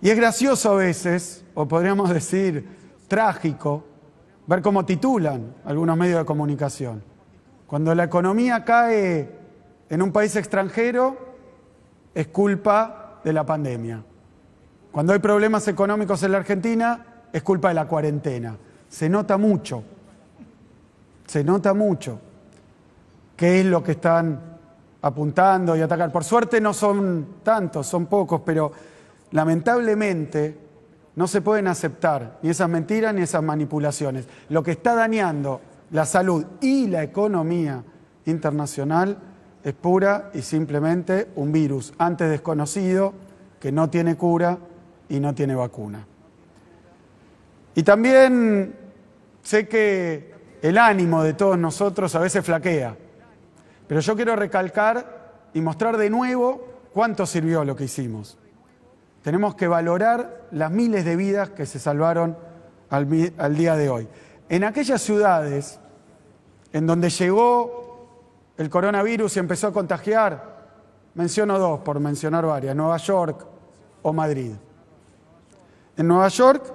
Y es gracioso a veces, o podríamos decir trágico, ver cómo titulan algunos medios de comunicación. Cuando la economía cae en un país extranjero, es culpa de la pandemia. Cuando hay problemas económicos en la Argentina, es culpa de la cuarentena. Se nota mucho qué es lo que están apuntando y atacar. Por suerte no son tantos, son pocos, pero lamentablemente no se pueden aceptar ni esas mentiras ni esas manipulaciones. Lo que está dañando la salud y la economía internacional es pura y simplemente un virus antes desconocido que no tiene cura y no tiene vacuna. Y también sé que el ánimo de todos nosotros a veces flaquea, pero yo quiero recalcar y mostrar de nuevo cuánto sirvió lo que hicimos. Tenemos que valorar las miles de vidas que se salvaron al día de hoy. En aquellas ciudades en donde llegó el coronavirus y empezó a contagiar, menciono dos por mencionar varias, Nueva York o Madrid. En Nueva York,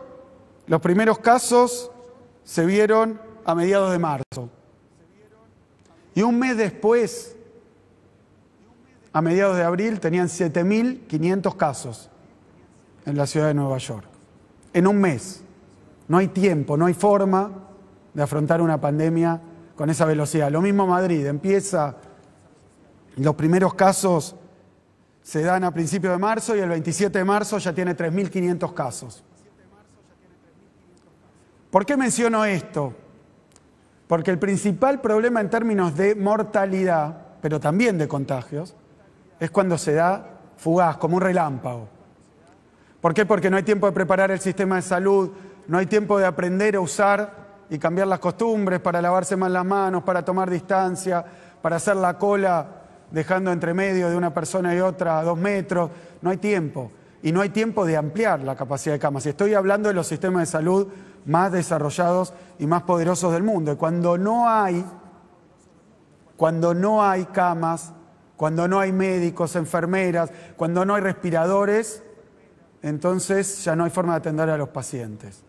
los primeros casos se vieron a mediados de marzo. Y un mes después, a mediados de abril, tenían 7.500 casos en la ciudad de Nueva York. En un mes. No hay tiempo, no hay forma de afrontar una pandemia con esa velocidad. Lo mismo Madrid, empieza los primeros casos se dan a principios de marzo y el 27 de marzo ya tiene 3.500 casos. ¿Por qué menciono esto? Porque el principal problema en términos de mortalidad, pero también de contagios, es cuando se da fugaz, como un relámpago. ¿Por qué? Porque no hay tiempo de preparar el sistema de salud, no hay tiempo de aprender a usar y cambiar las costumbres para lavarse más las manos, para tomar distancia, para hacer la cola dejando entre medio de una persona y otra 2 metros. No hay tiempo. Y no hay tiempo de ampliar la capacidad de camas. Y estoy hablando de los sistemas de salud más desarrollados y más poderosos del mundo. Y cuando no hay camas, cuando no hay médicos, enfermeras, cuando no hay respiradores, entonces ya no hay forma de atender a los pacientes.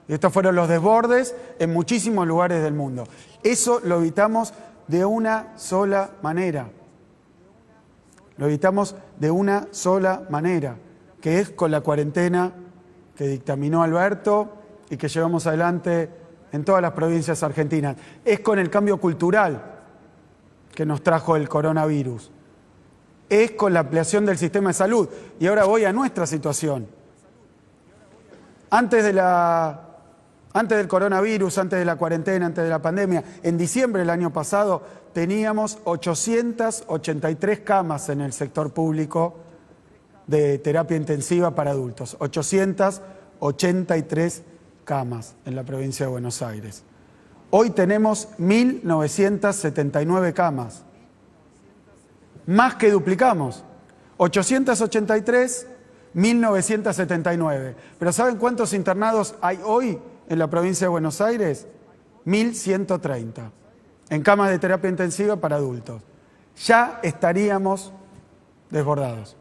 Y estos fueron los desbordes en muchísimos lugares del mundo. Eso lo evitamos de una sola manera. Lo evitamos de una sola manera, que es con la cuarentena que dictaminó Alberto y que llevamos adelante en todas las provincias argentinas. Es con el cambio cultural que nos trajo el coronavirus. Es con la ampliación del sistema de salud. Y ahora voy a nuestra situación. Antes del coronavirus, antes de la cuarentena, antes de la pandemia, en diciembre del año pasado teníamos 883 camas en el sector público de terapia intensiva para adultos. 883 camas en la provincia de Buenos Aires. Hoy tenemos 1.979 camas. Más que duplicamos. 883, 1.979. Pero ¿saben cuántos internados hay hoy en la provincia de Buenos Aires? 1.130. En camas de terapia intensiva para adultos. Ya estaríamos desbordados.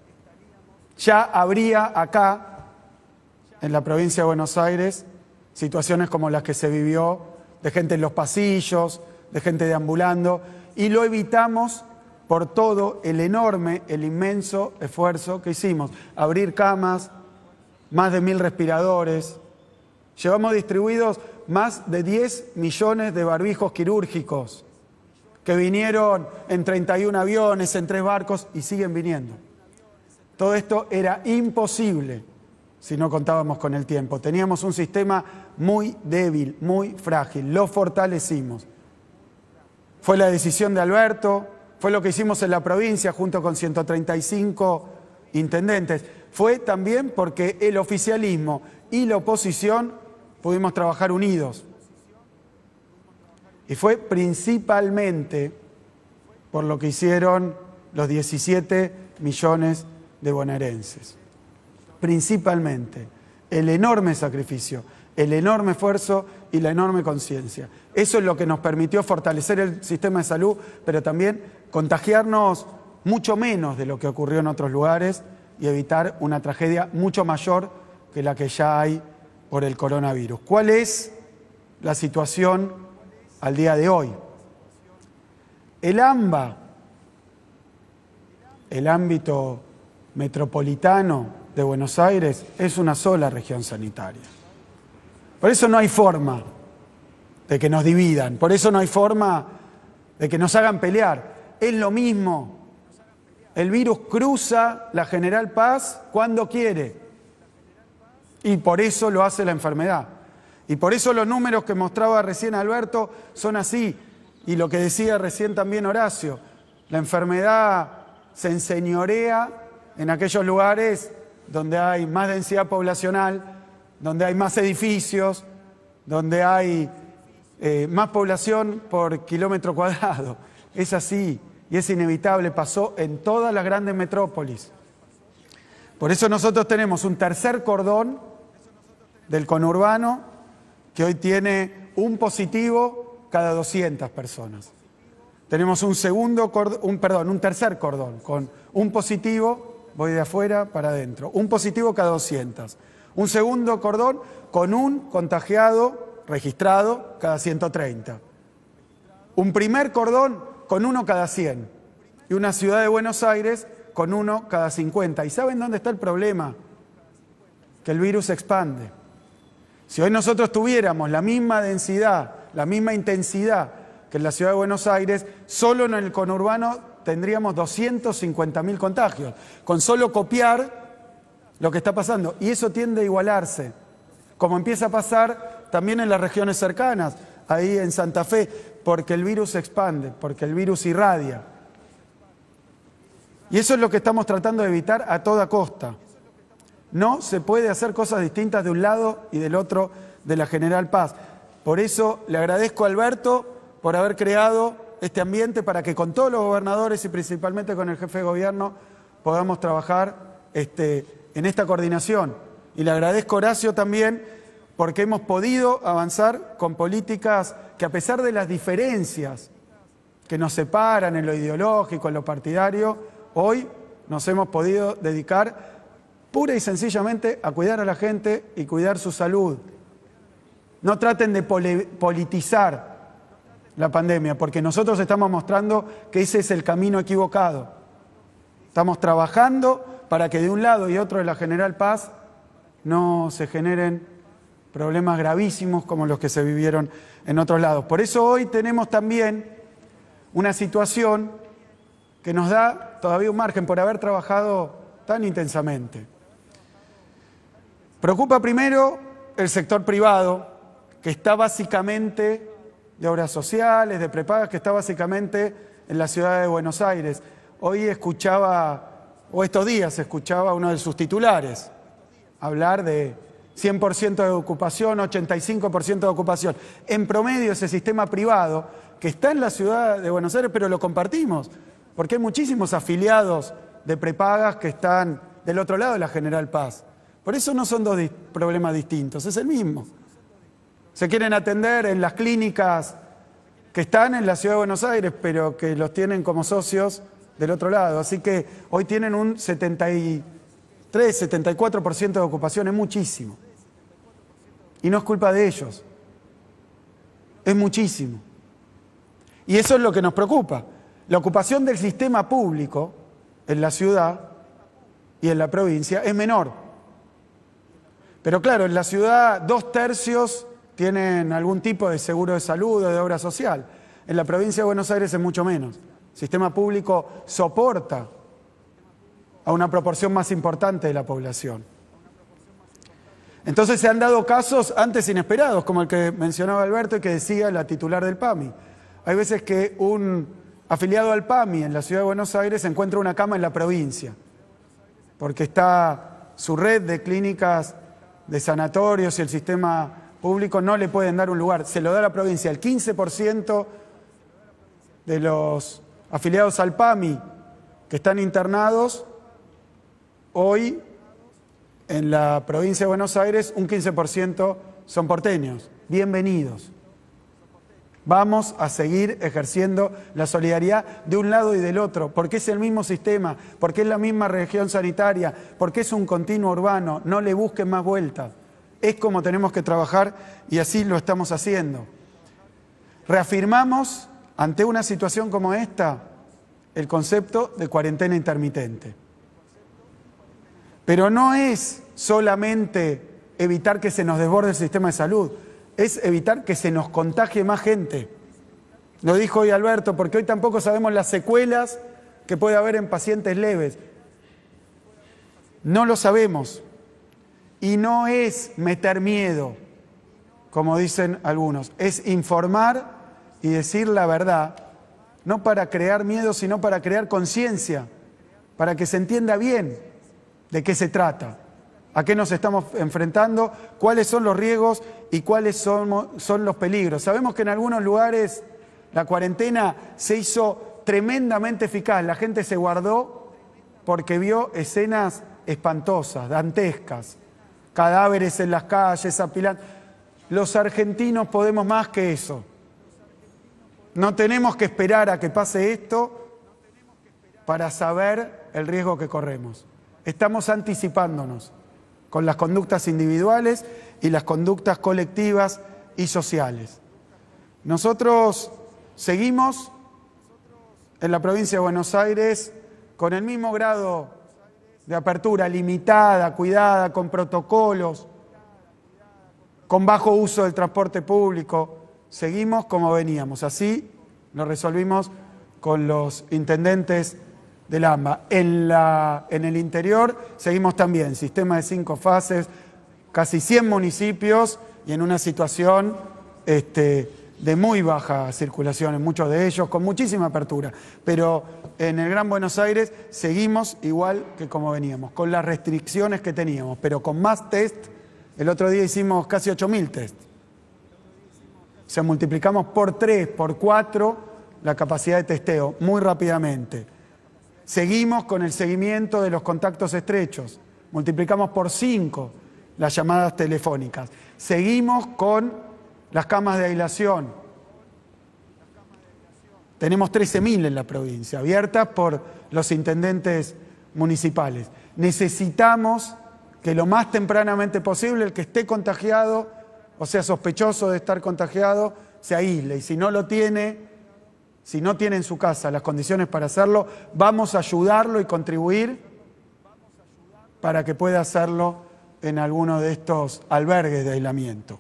Ya habría acá, en la provincia de Buenos Aires, situaciones como las que se vivió, de gente en los pasillos, de gente deambulando, y lo evitamos por todo el enorme, el inmenso esfuerzo que hicimos. Abrir camas, más de 1.000 respiradores. Llevamos distribuidos más de 10 millones de barbijos quirúrgicos que vinieron en 31 aviones, en 3 barcos y siguen viniendo. Todo esto era imposible si no contábamos con el tiempo. Teníamos un sistema muy débil, muy frágil. Lo fortalecimos. Fue la decisión de Alberto, fue lo que hicimos en la provincia junto con 135 intendentes. Fue también porque el oficialismo y la oposición pudimos trabajar unidos. Y fue principalmente por lo que hicieron los 17 millones de bonaerenses. Principalmente el enorme sacrificio, el enorme esfuerzo y la enorme conciencia. Eso es lo que nos permitió fortalecer el sistema de salud, pero también contagiarnos mucho menos de lo que ocurrió en otros lugares y evitar una tragedia mucho mayor que la que ya hay por el coronavirus. ¿Cuál es la situación al día de hoy? El AMBA, el ámbito metropolitano de Buenos Aires, es una sola región sanitaria. Por eso no hay forma de que nos dividan, por eso no hay forma de que nos hagan pelear. Es lo mismo. El virus cruza la General Paz cuando quiere. Y por eso lo hace la enfermedad. Y por eso los números que mostraba recién Alberto son así. Y lo que decía recién también Horacio. La enfermedad se enseñorea en aquellos lugares donde hay más densidad poblacional, donde hay más edificios, donde hay más población por kilómetro cuadrado. Es así y es inevitable, pasó en todas las grandes metrópolis. Por eso nosotros tenemos un tercer cordón del conurbano que hoy tiene un positivo cada 200 personas. Tenemos un tercer cordón con un positivo, voy de afuera para adentro, un positivo cada 200. Un segundo cordón con un contagiado registrado cada 130. Un primer cordón con 1 cada 100. Y una ciudad de Buenos Aires con 1 cada 50. ¿Y saben dónde está el problema? Que el virus se expande. Si hoy nosotros tuviéramos la misma densidad, la misma intensidad que en la ciudad de Buenos Aires, solo en el conurbano tendríamos 250.000 contagios, con solo copiar lo que está pasando. Y eso tiende a igualarse, como empieza a pasar también en las regiones cercanas, ahí en Santa Fe, porque el virus se expande, porque el virus irradia. Y eso es lo que estamos tratando de evitar a toda costa. No se puede hacer cosas distintas de un lado y del otro de la General Paz. Por eso le agradezco a Alberto por haber creado este ambiente para que con todos los gobernadores y principalmente con el jefe de gobierno podamos trabajar en esta coordinación. Y le agradezco a Horacio también porque hemos podido avanzar con políticas que, a pesar de las diferencias que nos separan en lo ideológico, en lo partidario, hoy nos hemos podido dedicar pura y sencillamente a cuidar a la gente y cuidar su salud. No traten de politizar la pandemia, porque nosotros estamos mostrando que ese es el camino equivocado. Estamos trabajando para que de un lado y otro de la General Paz no se generen problemas gravísimos como los que se vivieron en otros lados. Por eso hoy tenemos también una situación que nos da todavía un margen por haber trabajado tan intensamente. Preocupa primero el sector privado, que está básicamente de obras sociales, de prepagas, que está básicamente en la ciudad de Buenos Aires. Hoy escuchaba, o estos días escuchaba a uno de sus titulares hablar de 100% de ocupación, 85% de ocupación. En promedio ese sistema privado que está en la ciudad de Buenos Aires, pero lo compartimos, porque hay muchísimos afiliados de prepagas que están del otro lado de la General Paz. Por eso no son dos problemas distintos, es el mismo. Se quieren atender en las clínicas que están en la ciudad de Buenos Aires, pero que los tienen como socios del otro lado. Así que hoy tienen un 74% de ocupación, es muchísimo. Y no es culpa de ellos, es muchísimo. Y eso es lo que nos preocupa. La ocupación del sistema público en la ciudad y en la provincia es menor. Pero claro, en la ciudad 2/3 tienen algún tipo de seguro de salud o de obra social. En la provincia de Buenos Aires es mucho menos. El sistema público soporta a una proporción más importante de la población. Entonces se han dado casos antes inesperados, como el que mencionaba Alberto y que decía la titular del PAMI. Hay veces que un afiliado al PAMI en la ciudad de Buenos Aires encuentra una cama en la provincia, porque está su red de clínicas, de sanatorios y el sistema público no le pueden dar un lugar, se lo da a la provincia. El 15% de los afiliados al PAMI que están internados, hoy en la provincia de Buenos Aires, un 15% son porteños. Bienvenidos. Vamos a seguir ejerciendo la solidaridad de un lado y del otro, porque es el mismo sistema, porque es la misma región sanitaria, porque es un continuo urbano. No le busquen más vueltas. Es como tenemos que trabajar y así lo estamos haciendo. Reafirmamos, ante una situación como esta, el concepto de cuarentena intermitente. Pero no es solamente evitar que se nos desborde el sistema de salud, es evitar que se nos contagie más gente. Lo dijo hoy Alberto, porque hoy tampoco sabemos las secuelas que puede haber en pacientes leves. No lo sabemos. Y no es meter miedo, como dicen algunos, es informar y decir la verdad, no para crear miedo, sino para crear conciencia, para que se entienda bien de qué se trata, a qué nos estamos enfrentando, cuáles son los riesgos y cuáles son los peligros. Sabemos que en algunos lugares la cuarentena se hizo tremendamente eficaz, la gente se guardó porque vio escenas espantosas, dantescas, cadáveres en las calles, apilando. Los argentinos podemos más que eso. No tenemos que esperar a que pase esto para saber el riesgo que corremos. Estamos anticipándonos con las conductas individuales y las conductas colectivas y sociales. Nosotros seguimos en la provincia de Buenos Aires con el mismo grado de apertura, limitada, cuidada, con protocolos, con bajo uso del transporte público. Seguimos como veníamos, así lo resolvimos con los intendentes del AMBA. En el interior seguimos también, sistema de 5 fases, casi 100 municipios y en una situación de muy baja circulación en muchos de ellos, con muchísima apertura. Pero en el Gran Buenos Aires seguimos igual que como veníamos, con las restricciones que teníamos, pero con más test. El otro día hicimos casi 8.000 test. O sea, multiplicamos por 3, por 4 la capacidad de testeo muy rápidamente. Seguimos con el seguimiento de los contactos estrechos. Multiplicamos por 5 las llamadas telefónicas. Seguimos con las camas de aislación. Tenemos 13.000 en la provincia, abiertas por los intendentes municipales. Necesitamos que lo más tempranamente posible el que esté contagiado, o sea, sospechoso de estar contagiado, se aísle. Y si no lo tiene, si no tiene en su casa las condiciones para hacerlo, vamos a ayudarlo y contribuir para que pueda hacerlo en alguno de estos albergues de aislamiento.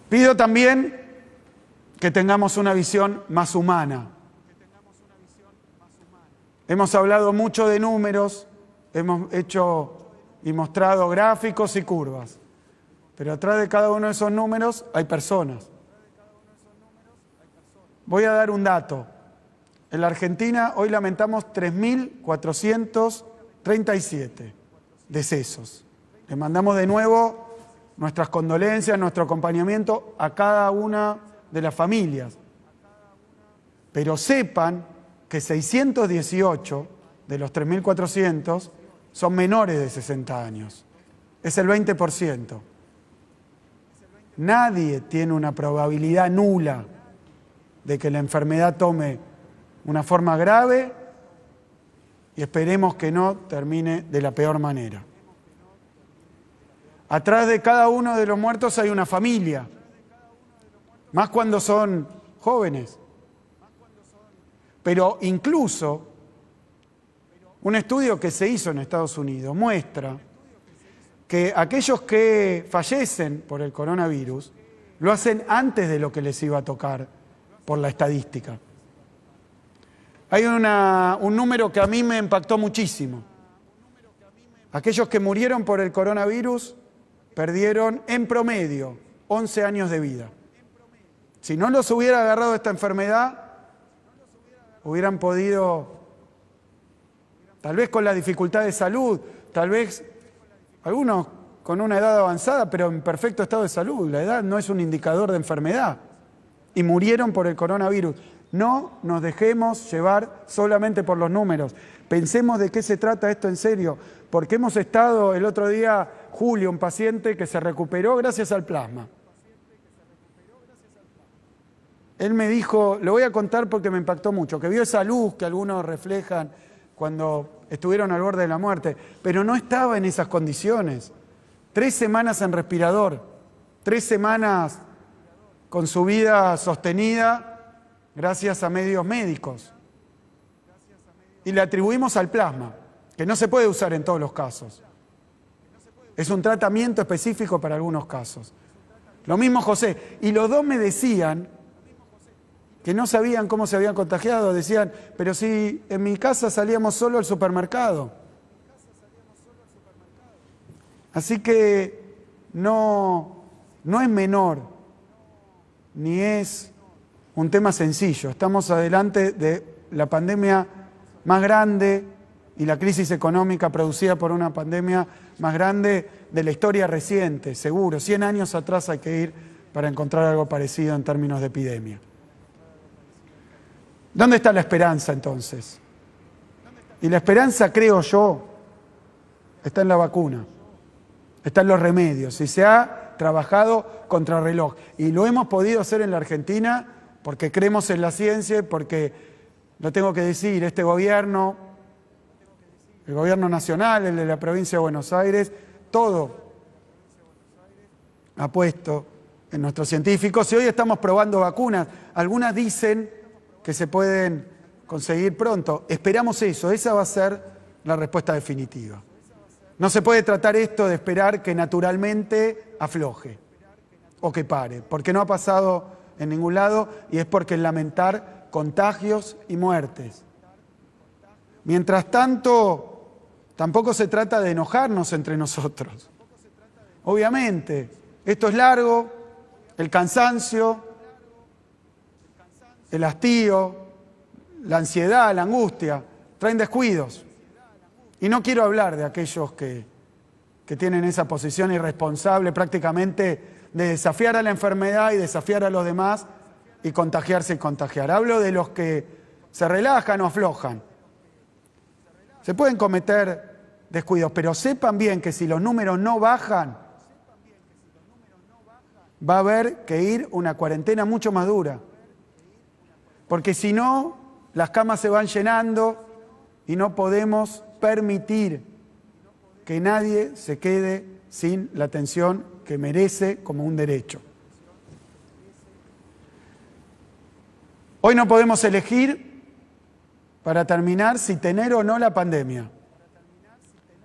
Pido también que tengamos una visión más humana. Hemos hablado mucho de números, hemos hecho y mostrado gráficos y curvas, pero atrás de cada uno de esos números hay personas. Voy a dar un dato. En la Argentina hoy lamentamos 3.437 decesos. Le mandamos de nuevo nuestras condolencias, nuestro acompañamiento a cada una de las familias. Pero sepan que 618 de los 3.400 son menores de 60 años. Es el 20%. Nadie tiene una probabilidad nula de que la enfermedad tome una forma grave y esperemos que no termine de la peor manera. Atrás de cada uno de los muertos hay una familia, más cuando son jóvenes. Pero incluso un estudio que se hizo en Estados Unidos muestra que aquellos que fallecen por el coronavirus lo hacen antes de lo que les iba a tocar por la estadística. Hay un número que a mí me impactó muchísimo. Aquellos que murieron por el coronavirus perdieron en promedio 11 años de vida. Si no los hubiera agarrado esta enfermedad, hubieran podido, tal vez con la dificultad de salud, tal vez algunos con una edad avanzada, pero en perfecto estado de salud. La edad no es un indicador de enfermedad. Y murieron por el coronavirus. No nos dejemos llevar solamente por los números. Pensemos de qué se trata esto en serio, porque hemos estado el otro día, Julio, un paciente que se recuperó gracias al plasma. Él me dijo, lo voy a contar porque me impactó mucho, que vio esa luz que algunos reflejan cuando estuvieron al borde de la muerte, pero no estaba en esas condiciones. 3 semanas en respirador, 3 semanas con su vida sostenida gracias a medios médicos. Y le atribuimos al plasma, que no se puede usar en todos los casos. Es un tratamiento específico para algunos casos. Lo mismo José. Y los dos me decían que no sabían cómo se habían contagiado. Decían, pero si en mi casa salíamos solo al supermercado. Así que no es menor, ni es un tema sencillo. Estamos adelante de la pandemia más grande y la crisis económica producida por una pandemia más grande de la historia reciente, seguro. 100 años atrás hay que ir para encontrar algo parecido en términos de epidemia. ¿Dónde está la esperanza entonces? Y la esperanza, creo yo, está en la vacuna, está en los remedios y se ha trabajado contrarreloj. Y lo hemos podido hacer en la Argentina porque creemos en la ciencia y porque, lo tengo que decir, este gobierno, el gobierno nacional, el de la provincia de Buenos Aires, todo ha puesto en nuestros científicos y hoy estamos probando vacunas. Algunas dicen que se pueden conseguir pronto. Esperamos eso, esa va a ser la respuesta definitiva. No se puede tratar esto de esperar que naturalmente afloje o que pare, porque no ha pasado en ningún lado, y es porque lamentar contagios y muertes. Mientras tanto, tampoco se trata de enojarnos entre nosotros. Obviamente, esto es largo, el cansancio, el hastío, la ansiedad, la angustia, traen descuidos. Y no quiero hablar de aquellos que tienen esa posición irresponsable prácticamente de desafiar a la enfermedad y desafiar a los demás y contagiarse y contagiar. Hablo de los que se relajan o aflojan. Se pueden cometer descuidos, pero sepan bien que si los números no bajan, va a haber que ir una cuarentena mucho más dura. Porque si no, las camas se van llenando y no podemos permitir que nadie se quede sin la atención que merece como un derecho. Hoy no podemos elegir, para terminar, si tener o no la pandemia.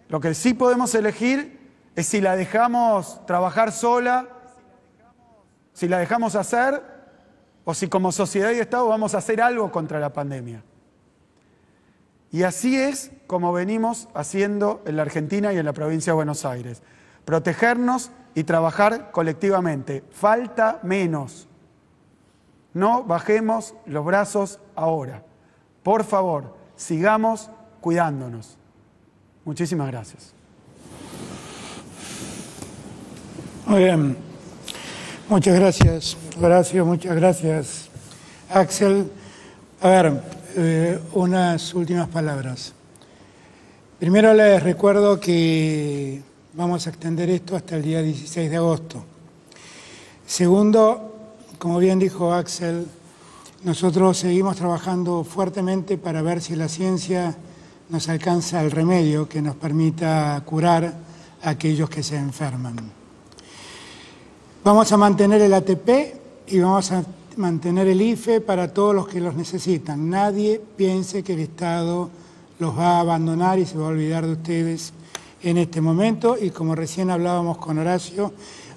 Lo que sí podemos elegir es si la dejamos trabajar sola, si la dejamos hacer, o si como sociedad y Estado vamos a hacer algo contra la pandemia. Y así es como venimos haciendo en la Argentina y en la provincia de Buenos Aires. Protegernos y trabajar colectivamente. Falta menos. No bajemos los brazos ahora. Por favor, sigamos cuidándonos. Muchísimas gracias. Muy bien. Muchas gracias, Horacio. Muchas gracias, Axel. A ver, unas últimas palabras. Primero les recuerdo que vamos a extender esto hasta el día 16 de agosto. Segundo, como bien dijo Axel, nosotros seguimos trabajando fuertemente para ver si la ciencia nos alcanza el remedio que nos permita curar a aquellos que se enferman. Vamos a mantener el ATP y vamos a mantener el IFE para todos los que los necesitan. Nadie piense que el Estado los va a abandonar y se va a olvidar de ustedes en este momento. Y como recién hablábamos con Horacio,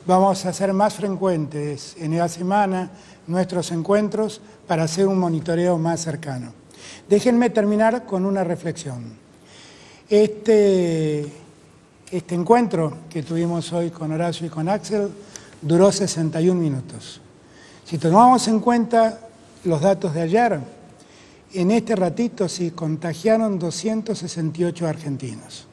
vamos a hacer más frecuentes en la semana nuestros encuentros para hacer un monitoreo más cercano. Déjenme terminar con una reflexión. Este encuentro que tuvimos hoy con Horacio y con Axel duró 61 minutos. Si tomamos en cuenta los datos de ayer, en este ratito se contagiaron 268 argentinos.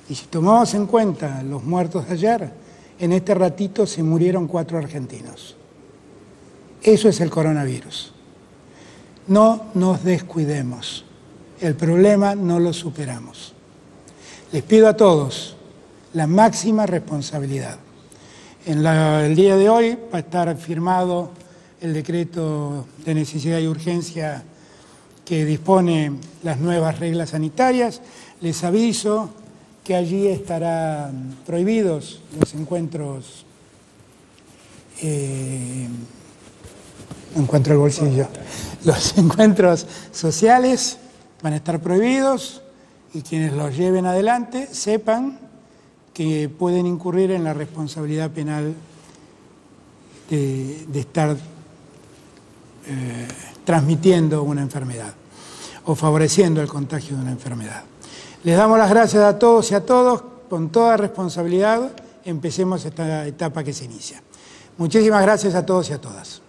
Y si tomamos en cuenta los muertos de ayer, en este ratito se murieron 4 argentinos. Eso es el coronavirus. No nos descuidemos. El problema no lo superamos. Les pido a todos la máxima responsabilidad. El día de hoy va a estar firmado el decreto de necesidad y urgencia que dispone las nuevas reglas sanitarias. Les aviso que allí estarán prohibidos los encuentros. Encuentro el bolsillo. Los encuentros sociales van a estar prohibidos y quienes los lleven adelante sepan que pueden incurrir en la responsabilidad penal de estar transmitiendo una enfermedad o favoreciendo el contagio de una enfermedad. Les damos las gracias a todos y a todos. Con toda responsabilidad empecemos esta etapa que se inicia. Muchísimas gracias a todos y a todas.